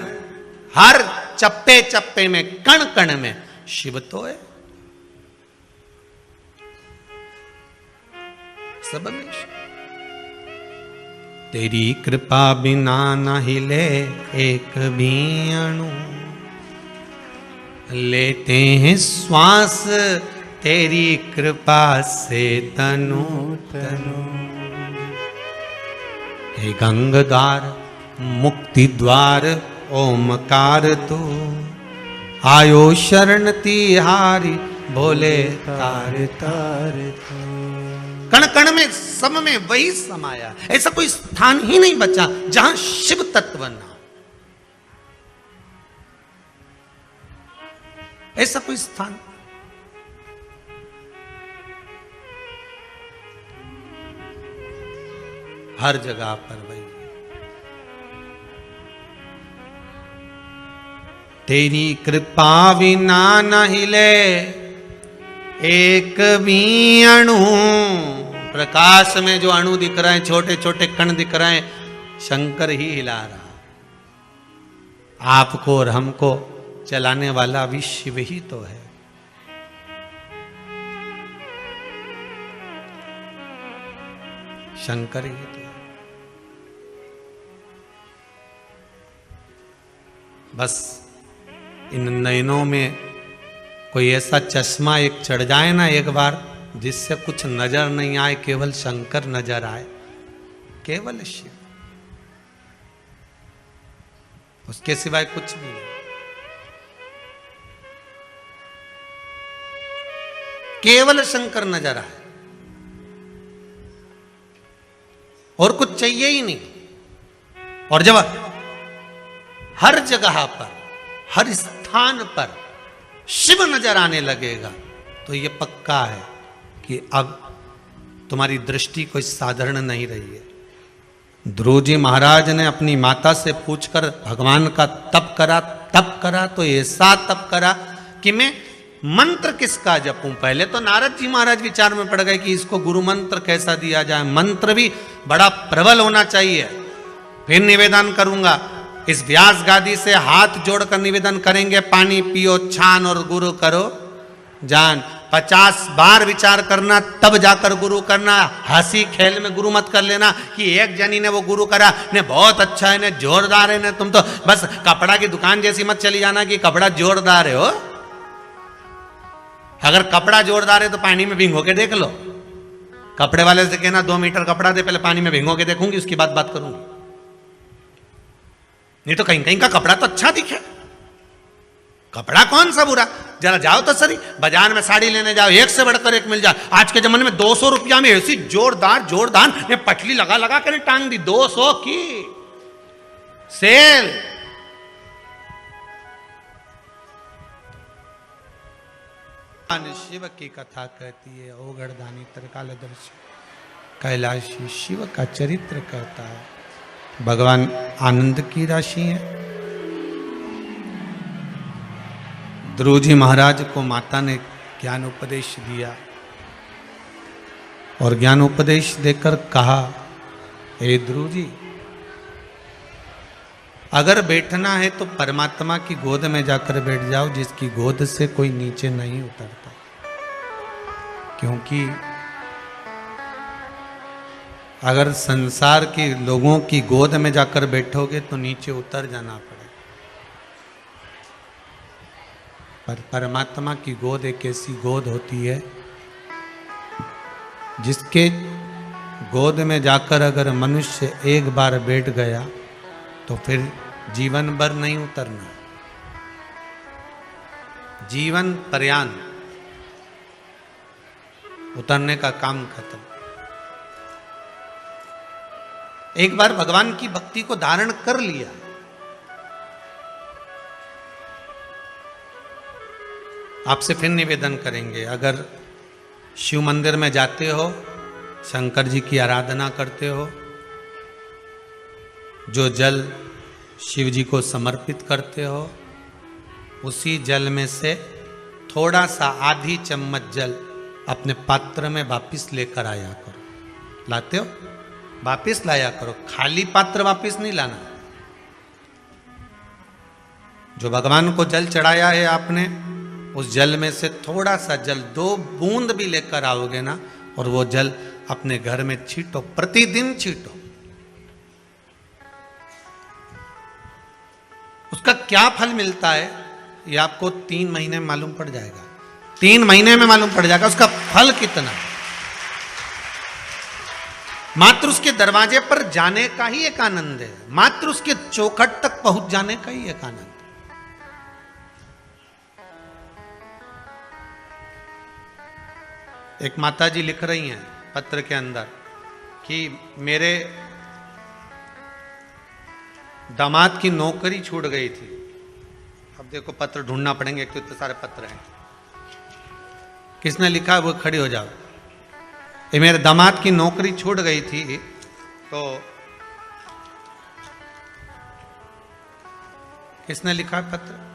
हर चप्पे चप्पे में, कण कण में शिव तो है। सब में तेरी कृपा बिना न हिले एक भी अणु, लेते हैं श्वास तेरी कृपा से तनु तनु। हे गंगाधार मुक्ति द्वार ओमकार तू, आयो शरण तिहारी भोले तार तार तू। कण कण में, सब में वही समाया, ऐसा कोई स्थान ही नहीं बचा जहां शिव तत्व ना हो। ऐसा कोई स्थान, हर जगह पर वही। तेरी कृपा बिना न हिले एक भी अणु। प्रकाश में जो अणु दिख रहे हैं, छोटे छोटे कण दिख रहे हैं, शंकर ही हिला रहा। आपको और हमको चलाने वाला भी शिव ही तो है। शंकर ही तो है। बस इन नयनों में कोई ऐसा चश्मा एक चढ़ जाए ना एक बार, जिससे कुछ नजर नहीं आए, केवल शंकर नजर आए, केवल शिव, उसके सिवाय कुछ भी नहीं। केवल शंकर नजर आए और कुछ चाहिए ही नहीं। और जब हर जगह पर, हर स्थान पर शिव नजर आने लगेगा, तो ये पक्का है कि अब तुम्हारी दृष्टि कोई साधारण नहीं रही है। ध्रुव जी महाराज ने अपनी माता से पूछकर भगवान का तप करा तो ऐसा तप करा कि मैं मंत्र किसका जपूं। पहले तो नारद जी महाराज विचार में पड़ गए कि इसको गुरु मंत्र कैसा दिया जाए, मंत्र भी बड़ा प्रबल होना चाहिए। फिर निवेदन करूंगा, इस व्यास गादी से हाथ जोड़कर निवेदन करेंगे, पानी पियो छान और गुरु करो जान। 50 बार विचार करना तब जाकर गुरु करना। हंसी खेल में गुरु मत कर लेना कि एक जनी ने वो गुरु करा ने बहुत अच्छा है, ने जोरदार है, ने तुम तो बस कपड़ा की दुकान जैसी मत चली जाना कि कपड़ा जोरदार है हो। अगर कपड़ा जोरदार है तो पानी में भिंगो के देख लो। कपड़े वाले से कहना 2 मीटर कपड़ा दे, पहले पानी में भिंगो के देखूंगी, उसकी बात करूंगी। नहीं तो कहीं कहीं का कपड़ा तो अच्छा दिखे, कपड़ा कौन सा बुरा। जरा जाओ तो सही, बाजार में साड़ी लेने जाओ, एक से बढ़कर एक मिल जाए। आज के जमाने में 200 रुपया में ऐसी जोरदार ने पटली लगा कर टांग दी, 200 की सेल। शिव की कथा कहती है, ओगड़दानी त्रिकालदर्शी कैलाशी शिव का चरित्र कहता है। भगवान आनंद की राशि है। ध्रुव जी महाराज को माता ने ज्ञान उपदेश दिया और ज्ञान उपदेश देकर कहा, हे ध्रुव जी, अगर बैठना है तो परमात्मा की गोद में जाकर बैठ जाओ, जिसकी गोद से कोई नीचे नहीं उतरता। क्योंकि अगर संसार के लोगों की गोद में जाकर बैठोगे तो नीचे उतर जाना पड़ेगा। पर परमात्मा की गोद एक ऐसी गोद होती है जिसके गोद में जाकर अगर मनुष्य एक बार बैठ गया तो फिर जीवन भर नहीं उतरना, जीवन पर्यंत उतरने का काम खत्म। एक बार भगवान की भक्ति को धारण कर लिया, आपसे फिर निवेदन करेंगे, अगर शिव मंदिर में जाते हो, शंकर जी की आराधना करते हो, जो जल शिव जी को समर्पित करते हो, उसी जल में से थोड़ा सा आधी चम्मच जल अपने पात्र में वापिस लेकर आया करो। लाते हो? वापिस लाया करो, खाली पात्र वापिस नहीं लाना। जो भगवान को जल चढ़ाया है आपने, उस जल में से थोड़ा सा जल 2 बूंद भी लेकर आओगे ना, और वो जल अपने घर में छींटो, प्रतिदिन छींटो। उसका क्या फल मिलता है ये आपको 3 महीने में मालूम पड़ जाएगा। 3 महीने में मालूम पड़ जाएगा उसका फल कितना। मात्र उसके दरवाजे पर जाने का ही एक आनंद है, मात्र उसके चौखट तक पहुंच जाने का ही एक आनंद। एक माता जी लिख रही हैं पत्र के अंदर कि मेरे दामाद की नौकरी छूट गई थी। अब देखो पत्र ढूंढना पड़ेंगे, एक तो इतने सारे पत्र हैं। किसने लिखा वो खड़ी हो जाओ। ये मेरे दामाद की नौकरी छूट गई थी, तो किसने लिखा पत्र?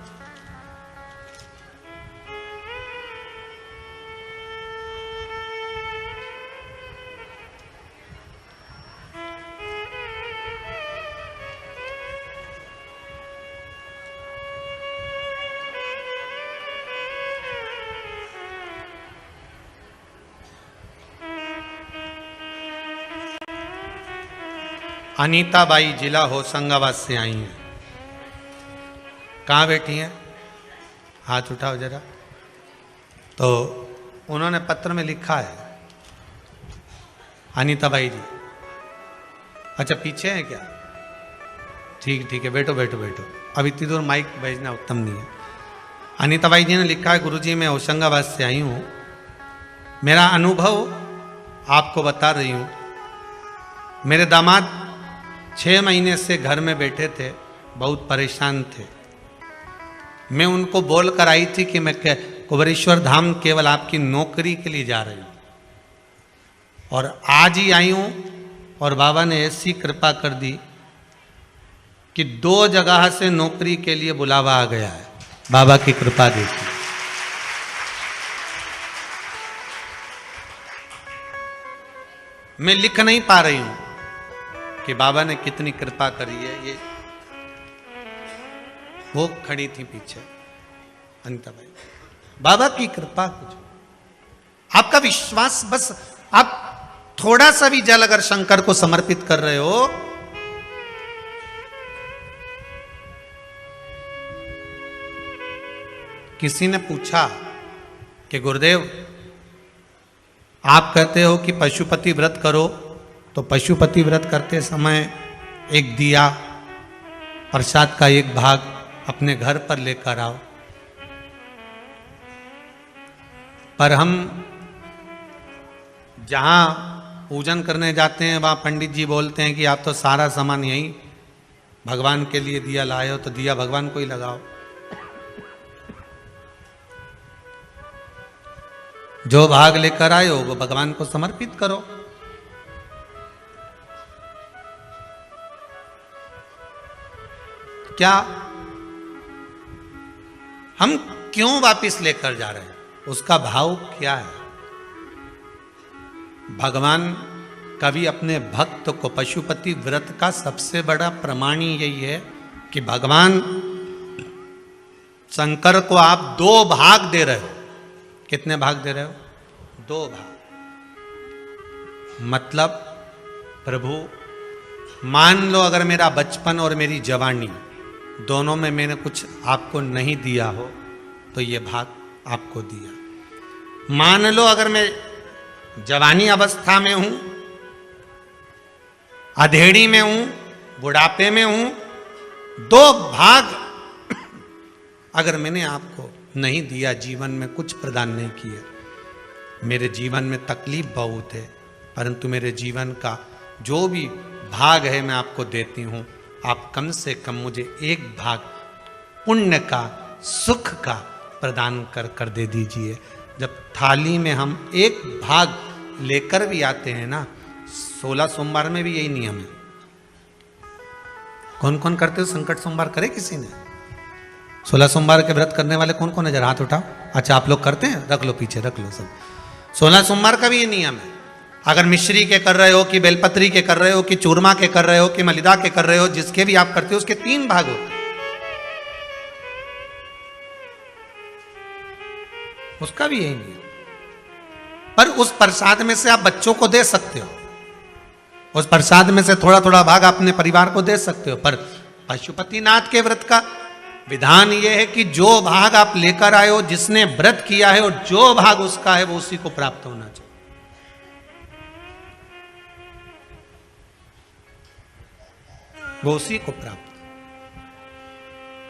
अनीता बाई जिला होशंगाबाद से आई हैं। कहाँ बैठी हैं? हाथ उठाओ जरा। तो उन्होंने पत्र में लिखा है, अनीता बाई जी। अच्छा पीछे है क्या? ठीक ठीक है, बैठो बैठो बैठो। अब इतनी दूर माइक भेजना उत्तम नहीं है। अनीता बाई जी ने लिखा है, गुरुजी मैं होशंगाबाद से आई हूँ, मेरा अनुभव आपको बता रही हूँ। मेरे दामाद 6 महीने से घर में बैठे थे, बहुत परेशान थे। मैं उनको बोल कर आई थी कि मैं कुबेरेश्वर धाम केवल आपकी नौकरी के लिए जा रही हूँ, और आज ही आई हूँ, और बाबा ने ऐसी कृपा कर दी कि 2 जगह से नौकरी के लिए बुलावा आ गया है। बाबा की कृपा देखी। मैं लिख नहीं पा रही हूं कि बाबा ने कितनी कृपा करी है। ये वो खड़ी थी पीछे अनिता भाई। बाबा की कृपा कुछ, आपका विश्वास, बस आप थोड़ा सा भी जल अगर शंकर को समर्पित कर रहे हो, किसी ने पूछा कि गुरुदेव आप कहते हो कि पशुपति व्रत करो, तो पशुपति व्रत करते समय एक दिया, प्रसाद का एक भाग अपने घर पर लेकर आओ। पर हम जहाँ पूजन करने जाते हैं वहाँ पंडित जी बोलते हैं कि आप तो सारा सामान यहीं भगवान के लिए दिया लाए हो, तो दिया भगवान को ही लगाओ। जो भाग लेकर आए हो वो भगवान को समर्पित करो। क्या हम क्यों वापिस लेकर जा रहे हैं, उसका भाव क्या है? भगवान कभी अपने भक्त को, पशुपति व्रत का सबसे बड़ा प्रमाण ही यही है कि भगवान शंकर को आप 2 भाग दे रहे हो। कितने भाग दे रहे हो? 2 भाग। मतलब प्रभु मान लो अगर मेरा बचपन और मेरी जवानी दोनों में मैंने कुछ आपको नहीं दिया हो, तो ये भाग आपको दिया। मान लो अगर मैं जवानी अवस्था में हूं, अधेड़ी में हूं, बुढ़ापे में हूं, 2 भाग अगर मैंने आपको नहीं दिया, जीवन में कुछ प्रदान नहीं किया। मेरे जीवन में तकलीफ बहुत है, परंतु मेरे जीवन का जो भी भाग है मैं आपको देती हूं, आप कम से कम मुझे एक भाग पुण्य का, सुख का प्रदान कर कर दे दीजिए। जब थाली में हम एक भाग लेकर भी आते हैं ना, 16 सोमवार में भी यही नियम है। कौन कौन करते हो संकट सोमवार? करे किसी ने? 16 सोमवार के व्रत करने वाले कौन कौन है? जरा हाथ उठाओ। अच्छा, आप लोग करते हैं? रख लो, पीछे रख लो सब। 16 सोमवार का भी ये नियम है। अगर मिश्री के कर रहे हो कि बेलपत्री के कर रहे हो कि चूरमा के कर रहे हो कि मलिदा के कर रहे हो, जिसके भी आप करते हो उसके 3 भाग होते हैं। उसका भी यही नियम। पर उस प्रसाद में से आप बच्चों को दे सकते हो, उस प्रसाद में से थोड़ा थोड़ा भाग अपने परिवार को दे सकते हो। पर पशुपतिनाथ के व्रत का विधान यह है कि जो भाग आप लेकर आए हो, जिसने व्रत किया है और जो भाग उसका है वो उसी को प्राप्त होना चाहिए। वो उसी को प्राप्त।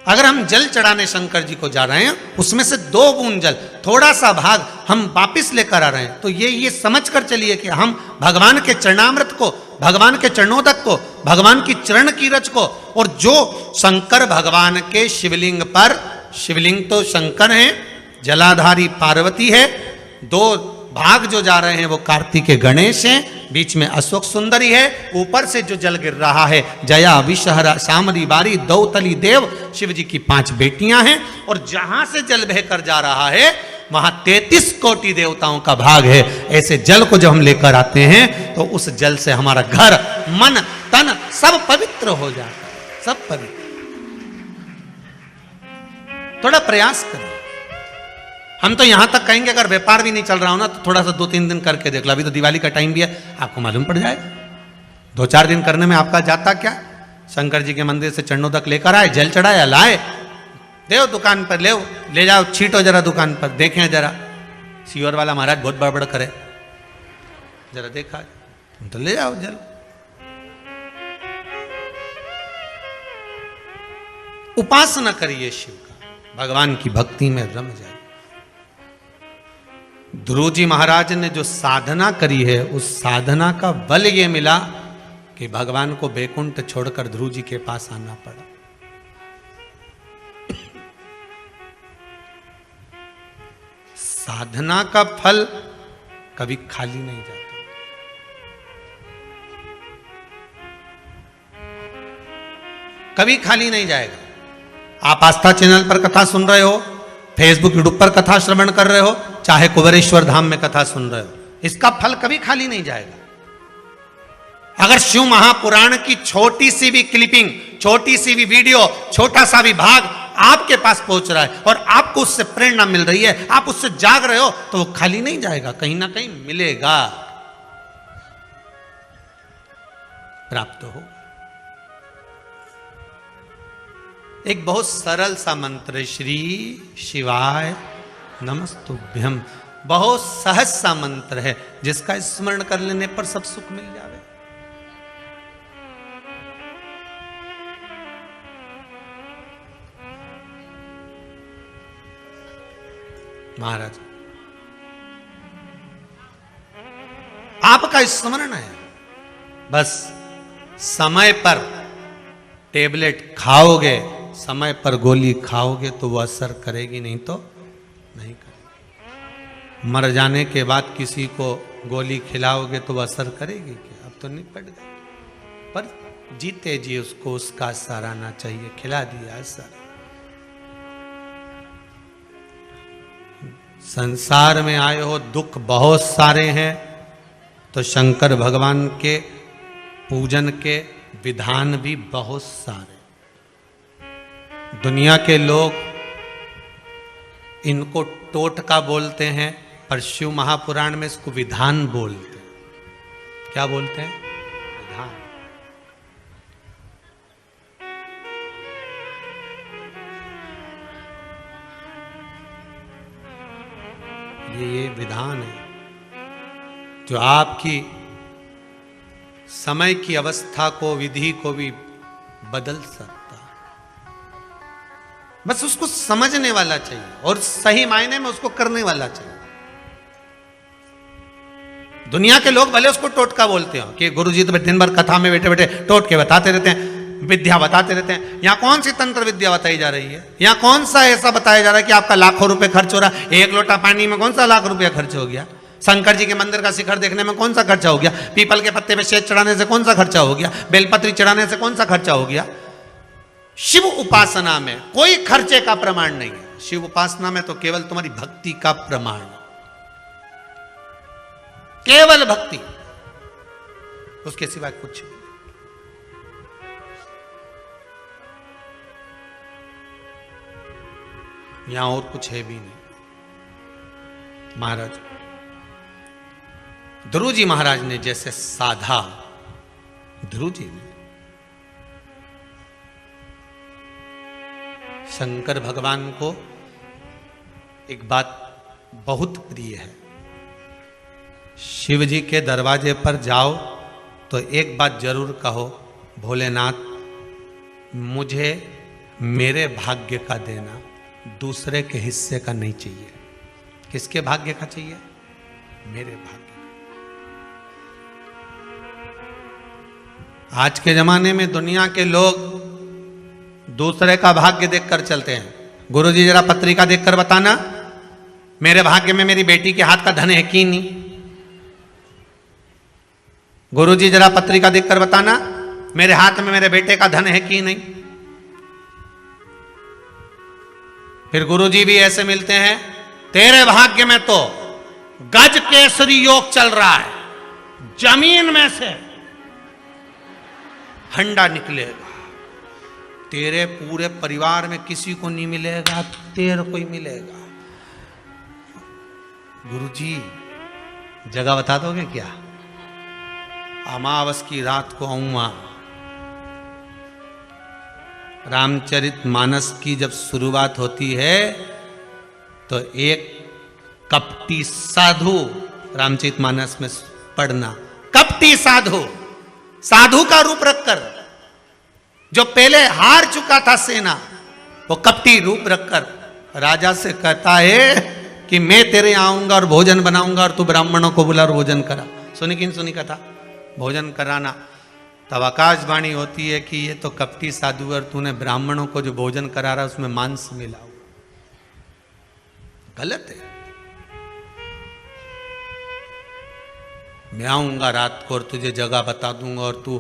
अगर हम जल चढ़ाने शंकर जी को जा रहे हैं, उसमें से 2 बूंद जल, थोड़ा सा भाग हम वापिस लेकर आ रहे हैं, तो ये समझ कर चलिए कि हम भगवान के चरणामृत को, भगवान के चरणोदक को, भगवान की चरण की रज को, और जो शंकर भगवान के शिवलिंग पर, शिवलिंग तो शंकर हैं, जलाधारी पार्वती है, 2 भाग जो जा रहे हैं वो कार्तिकेय गणेश हैं, बीच में अशोक सुंदरी है, ऊपर से जो जल गिर रहा है जया विषहरा शामरी बारी दौतली देव, शिव जी की 5 बेटियां हैं, और जहां से जल बहकर जा रहा है वहां 33 कोटि देवताओं का भाग है। ऐसे जल को जब हम लेकर आते हैं तो उस जल से हमारा घर, मन, तन सब पवित्र हो जाता है, सब पवित्र। थोड़ा प्रयास करें। हम तो यहां तक कहेंगे अगर व्यापार भी नहीं चल रहा हो ना तो थोड़ा सा 2-3 दिन करके देख लो। अभी तो दिवाली का टाइम भी है, आपको मालूम पड़ जाएगा। 2-4 दिन करने में आपका जाता क्या? शंकर जी के मंदिर से चरणोदक लेकर आए, जल चढ़ाया, लाए, देव दुकान पर ले जाओ, छीटो जरा दुकान पर, देखें जरा सीवर वाला महाराज बहुत बड़बड़ करे, जरा देखा तुम तो ले जाओ जल। उपासना करिए शिव का, भगवान की भक्ति में रम जाए। ध्रुव जी महाराज ने जो साधना करी है, उस साधना का बल ये मिला कि भगवान को बैकुंठ छोड़कर ध्रुव जी के पास आना पड़ा। साधना का फल कभी खाली नहीं जाता। कभी खाली नहीं जाएगा। आप आस्था चैनल पर कथा सुन रहे हो, फेसबुक यूट्यूब पर कथा श्रवण कर रहे हो, चाहे कुबेरेश्वर धाम में कथा सुन रहे हो, इसका फल कभी खाली नहीं जाएगा। अगर शिव महापुराण की छोटी सी भी क्लिपिंग, छोटी सी भी वीडियो, छोटा सा भी भाग आपके पास पहुंच रहा है और आपको उससे प्रेरणा मिल रही है, आप उससे जाग रहे हो, तो वो खाली नहीं जाएगा, कहीं ना कहीं मिलेगा, प्राप्त हो। एक बहुत सरल सा मंत्र है, श्री शिवाय नमस्तुभ्यम। बहुत सहज सा मंत्र है जिसका स्मरण कर लेने पर सब सुख मिल जावे। महाराज आपका स्मरण है, बस समय पर टेबलेट खाओगे, समय पर गोली खाओगे तो वो असर करेगी, नहीं तो नहीं करेगी। मर जाने के बाद किसी को गोली खिलाओगे तो वो असर करेगी क्या? अब तो निपट गए, पर जीते जी उसको उसका असर आना चाहिए। खिला दिया असर। संसार में आए हो, दुख बहुत सारे हैं, तो शंकर भगवान के पूजन के विधान भी बहुत सारे। दुनिया के लोग इनको टोटका बोलते हैं, पर शिव महापुराण में इसको विधान बोलते हैं। क्या बोलते हैं? विधान। ये विधान है जो आपकी समय की अवस्था को, विधि को भी बदल सकता है। बस उसको समझने वाला चाहिए और सही मायने में उसको करने वाला चाहिए। दुनिया के लोग भले उसको टोटका बोलते हो कि गुरुजी तो दिन भर कथा में बैठे बैठे टोटके बताते रहते हैं, विद्या बताते रहते हैं। यहाँ कौन सी तंत्र विद्या बताई जा रही है? यहाँ कौन सा ऐसा बताया जा रहा है कि आपका लाखों रुपए खर्च हो रहा है? एक लोटा पानी में कौन सा लाख रुपया खर्च हो गया? शंकर जी के मंदिर का शिखर देखने में कौन सा खर्चा हो गया? पीपल के पत्ते पे शेष चढ़ाने से कौन सा खर्चा हो गया? बेलपत्री चढ़ाने से कौन सा खर्चा हो गया? शिव उपासना में कोई खर्चे का प्रमाण नहीं है। शिव उपासना में तो केवल तुम्हारी भक्ति का प्रमाण, केवल भक्ति, उसके सिवाय कुछ नहीं। यहां और कुछ है भी नहीं। महाराज ध्रुव जी महाराज ने जैसे साधा, ध्रुव जी ने शंकर भगवान को एक बात बहुत प्रिय है, शिव जी के दरवाजे पर जाओ तो एक बात जरूर कहो, भोलेनाथ मुझे मेरे भाग्य का देना, दूसरे के हिस्से का नहीं चाहिए। किसके भाग्य का चाहिए? मेरे भाग्य। आज के जमाने में दुनिया के लोग दूसरे का भाग्य देखकर चलते हैं। गुरुजी जरा पत्रिका देखकर बताना, मेरे भाग्य में मेरी बेटी के हाथ का धन है कि नहीं? गुरुजी जरा पत्रिका देखकर बताना, मेरे हाथ में मेरे बेटे का धन है कि नहीं? फिर गुरुजी भी ऐसे मिलते हैं, तेरे भाग्य में तो गज केसरी योग चल रहा है, जमीन में से हंडा निकलेगा, तेरे पूरे परिवार में किसी को नहीं मिलेगा, तेरे को ही मिलेगा। गुरुजी जगह बता दोगे क्या? अमावस की रात को आऊंगा। रामचरित मानस की जब शुरुआत होती है तो एक कपटी साधु, रामचरित मानस में पढ़ना, कपटी साधु, साधु का रूप रखकर, जो पहले हार चुका था सेना, वो कपटी रूप रखकर राजा से कहता है कि मैं तेरे यहाँ आऊंगा और भोजन बनाऊंगा और तू ब्राह्मणों को बुला और भोजन करा। सुनी कि नहीं सुनी कथा? भोजन कराना। तब आकाशवाणी होती है कि ये तो कपटी साधु, और तूने ब्राह्मणों को जो भोजन करा रहा उसमें मांस मिला हुआ। गलत है। मैं आऊंगा रात को और तुझे जगह बता दूंगा और तू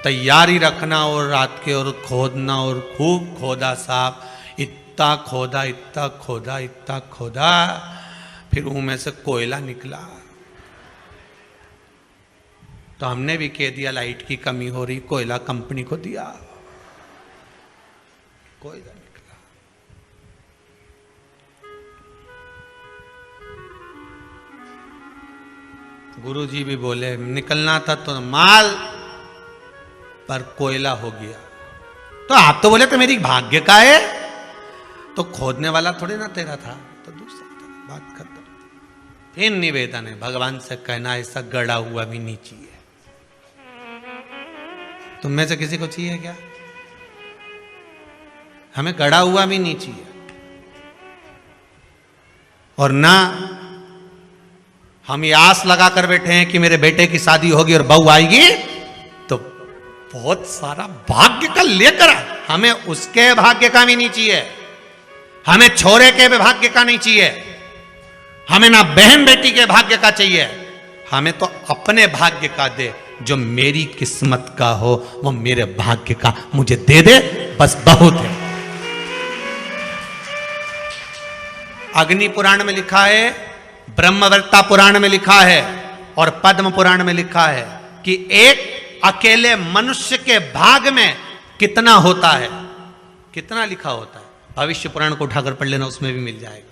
तैयारी रखना, और रात के और खोदना, और खूब खोदा साहब, इतना खोदा, इतना खोदा, इतना खोदा, फिर उनमें से कोयला निकला। तो हमने भी कह दिया लाइट की कमी हो रही, कोयला कंपनी को दिया, कोयला निकला। गुरुजी भी बोले निकलना था तो माल, पर कोयला हो गया। तो आप तो बोले तो मेरी भाग्य का है, तो खोदने वाला थोड़ी ना तेरा था, तो दूसरा था, बात खत्म। फिर निवेदन है भगवान से कहना, ऐसा गड़ा हुआ भी नहीं चाहिए। तुम में से किसी को चाहिए क्या? हमें गड़ा हुआ भी नहीं चाहिए। और ना हम ये आस लगा कर बैठे हैं कि मेरे बेटे की शादी होगी और बहू आएगी तो बहुत सारा भाग्य का लेकर आए। हमें उसके भाग्य का भी नहीं चाहिए, हमें छोरे के भी भाग्य का नहीं चाहिए, हमें ना बहन बेटी के भाग्य का चाहिए। हमें तो अपने भाग्य का दे, जो मेरी किस्मत का हो वो मेरे भाग्य का मुझे दे दे, बस बहुत है। अग्नि पुराण में लिखा है, ब्रह्मवर्ता पुराण में लिखा है और पद्म पुराण में लिखा है कि एक अकेले मनुष्य के भाग में कितना होता है, कितना लिखा होता है। भविष्य पुराण को उठाकर पढ़ लेना, उसमें भी मिल जाएगा।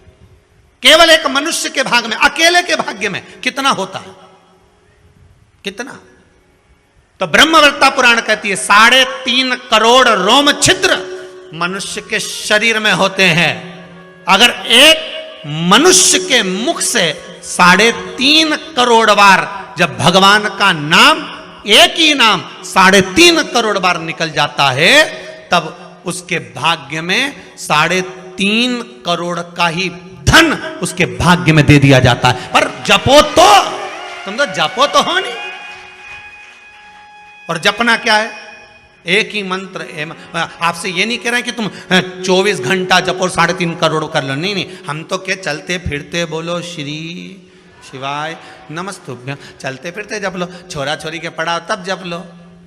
केवल एक मनुष्य के भाग में, अकेले के भाग्य में कितना होता है, कितना। तो ब्रह्मवर्ता पुराण कहती है 3.5 करोड़ रोम छिद्र मनुष्य के शरीर में होते हैं। अगर एक मनुष्य के मुख से 3.5 करोड़ बार जब भगवान का नाम, एक ही नाम 3.5 करोड़ बार निकल जाता है, तब उसके भाग्य में 3.5 करोड़ का ही धन उसके भाग्य में दे दिया जाता है। पर जपो तो तुम तो जपो तो हो नहीं। और जपना क्या है? एक ही मंत्र। आपसे ये नहीं कह रहे हैं कि तुम 24 घंटा जपो 3.5 करोड़ कर लो, नहीं नहीं। हम तो क्या चलते फिरते बोलो श्री शिवाय नमस्तुभ्यं, चलते फिरते जप लो। छोरा छोरी के पढ़ाओ तब जप लो,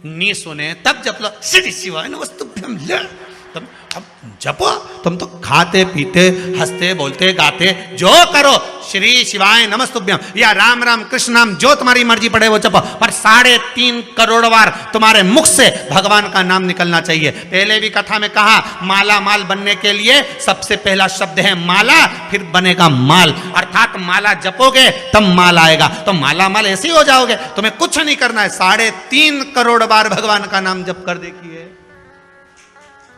नी सुने तब जप लो, श्री शिवाय नमस्तुभ्यं। तुम अब जपो, तुम तो खाते पीते हंसते बोलते गाते जो करो, श्री शिवाय नमस्तुभ्यं या राम राम कृष्ण नाम जो तुम्हारी मर्जी पड़े वो जपो, पर 3.5 करोड़ बार तुम्हारे मुख से भगवान का नाम निकलना चाहिए। पहले भी कथा में कहा, माला माल बनने के लिए सबसे पहला शब्द है माला, फिर बनेगा माल, अर्थात माला जपोगे तब माल आएगा। तो माला माल ऐसे ही हो जाओगे, तुम्हें कुछ नहीं करना है। 3.5 करोड़ बार भगवान का नाम जप कर देखिए।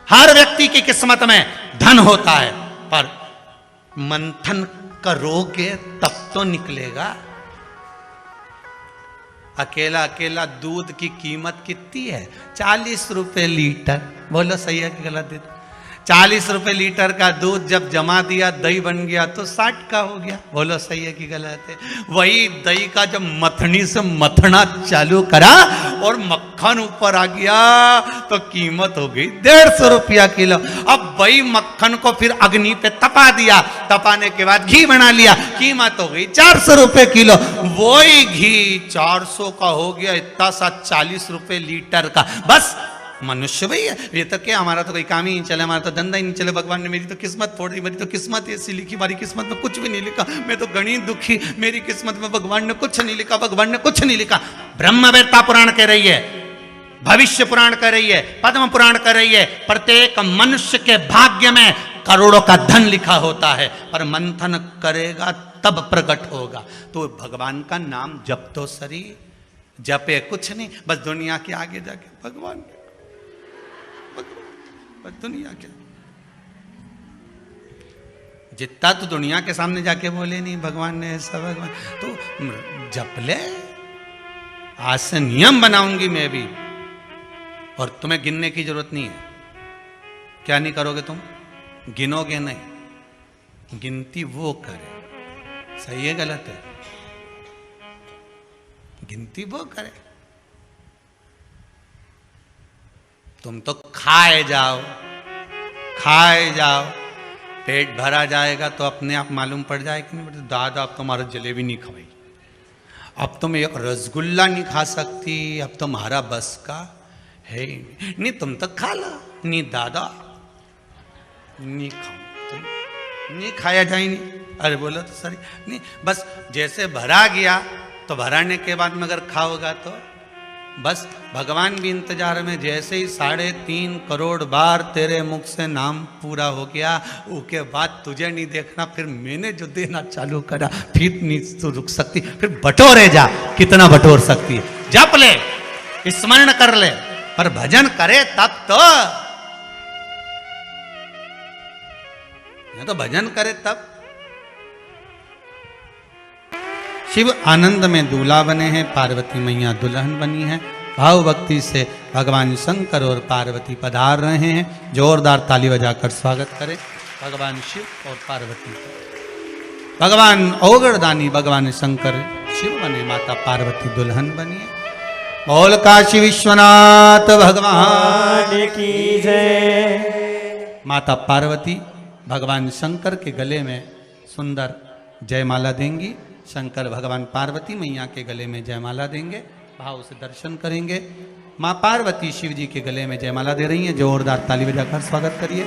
हर व्यक्ति की किस्मत में धन होता है, पर मंथन करोगे तब तो निकलेगा। अकेला अकेला दूध की कीमत कितनी है? 40 रुपए लीटर। बोलो सही है कि गलत है? 40 रुपए लीटर का दूध जब जमा दिया दही बन गया तो 60 का हो गया। बोलो सही है कि गलत है? वही दही का जब मथनी से मथना चालू करा और मक्खन ऊपर आ गया तो कीमत हो गई 150 रुपया किलो। अब वही मक्खन को फिर अग्नि पे तपा दिया, तपाने के बाद घी बना लिया, कीमत हो गई 400 रुपए किलो। वही घी 400 का हो गया, इतना सा 40 रुपए लीटर का। बस मनुष्य भाई है ये तो क्या, हमारा तो कोई काम ही नहीं चले, हमारा तो धंधा ही नहीं चले। भगवान ने मेरी तो किस्मत फोड़ दी, मेरी तो किस्मत ऐसी लिखी, हमारी किस्मत में कुछ भी नहीं लिखा। मैं तो गणित दुखी, मेरी किस्मत में भगवान ने कुछ नहीं लिखा, भगवान ने कुछ नहीं लिखा। ब्रह्मवेत्ता पुराण कह रही है, भविष्य पुराण कह रही है, पद्म पुराण कह रही है, प्रत्येक मनुष्य के भाग्य में करोड़ों का धन लिखा होता है, पर मंथन करेगा तब प्रकट होगा। तो भगवान का नाम जप तो सरी, जपे कुछ नहीं, बस दुनिया के आगे जाके भगवान दुनिया के जितना तो दुनिया के सामने जाके बोले नहीं भगवान ने ऐसा, भगवान तो जप ले। आज से नियम बनाऊंगी मैं भी, और तुम्हें गिनने की जरूरत नहीं है। क्या नहीं करोगे तुम? गिनोगे नहीं, गिनती वो करे। सही है गलत है? गिनती वो करे। तुम तो खाए जाओ, खाए जाओ, पेट भरा जाएगा तो अपने आप मालूम पड़ जाए कि नहीं, दादा अब तुम्हारा जलेबी नहीं खवाई, अब तुम एक रसगुल्ला नहीं खा सकती, अब तुम्हारा बस का है ही नहीं, तुम तो खा लो। नहीं दादा नहीं खाओ, तुम नहीं खाया जाए नहीं। अरे बोलो तो सही नहीं, बस जैसे भरा गया तो भराने के बाद में अगर खाओगा तो बस भगवान भी इंतजार में। जैसे ही 3.5 करोड़ बार तेरे मुख से नाम पूरा हो गया, उसके बाद तुझे नहीं देखना, फिर मैंने जो देना चालू करा फिर नहीं तो रुक सकती, फिर बटोरे जा, कितना बटोर सकती है। जप ले, स्मरण कर ले, पर भजन करे तब तो, तो भजन करे तब। शिव आनंद में दूल्हा बने हैं, पार्वती मैया दुल्हन बनी है। भाव भक्ति से भगवान शंकर और पार्वती पधार रहे हैं। जोरदार ताली बजाकर स्वागत करें भगवान शिव और पार्वती का। भगवान ओगरदानी भगवान शंकर शिव बने, माता पार्वती दुल्हन बनी है। बोल काशी विश्वनाथ भगवान की जय। माता पार्वती भगवान शंकर के गले में सुंदर जयमाला देंगी, शंकर भगवान पार्वती मैया के गले में जयमाला देंगे। भाव से दर्शन करेंगे। माँ पार्वती शिव जी के गले में जयमाला दे रही हैं। जोरदार ताली बजाकर स्वागत करिए।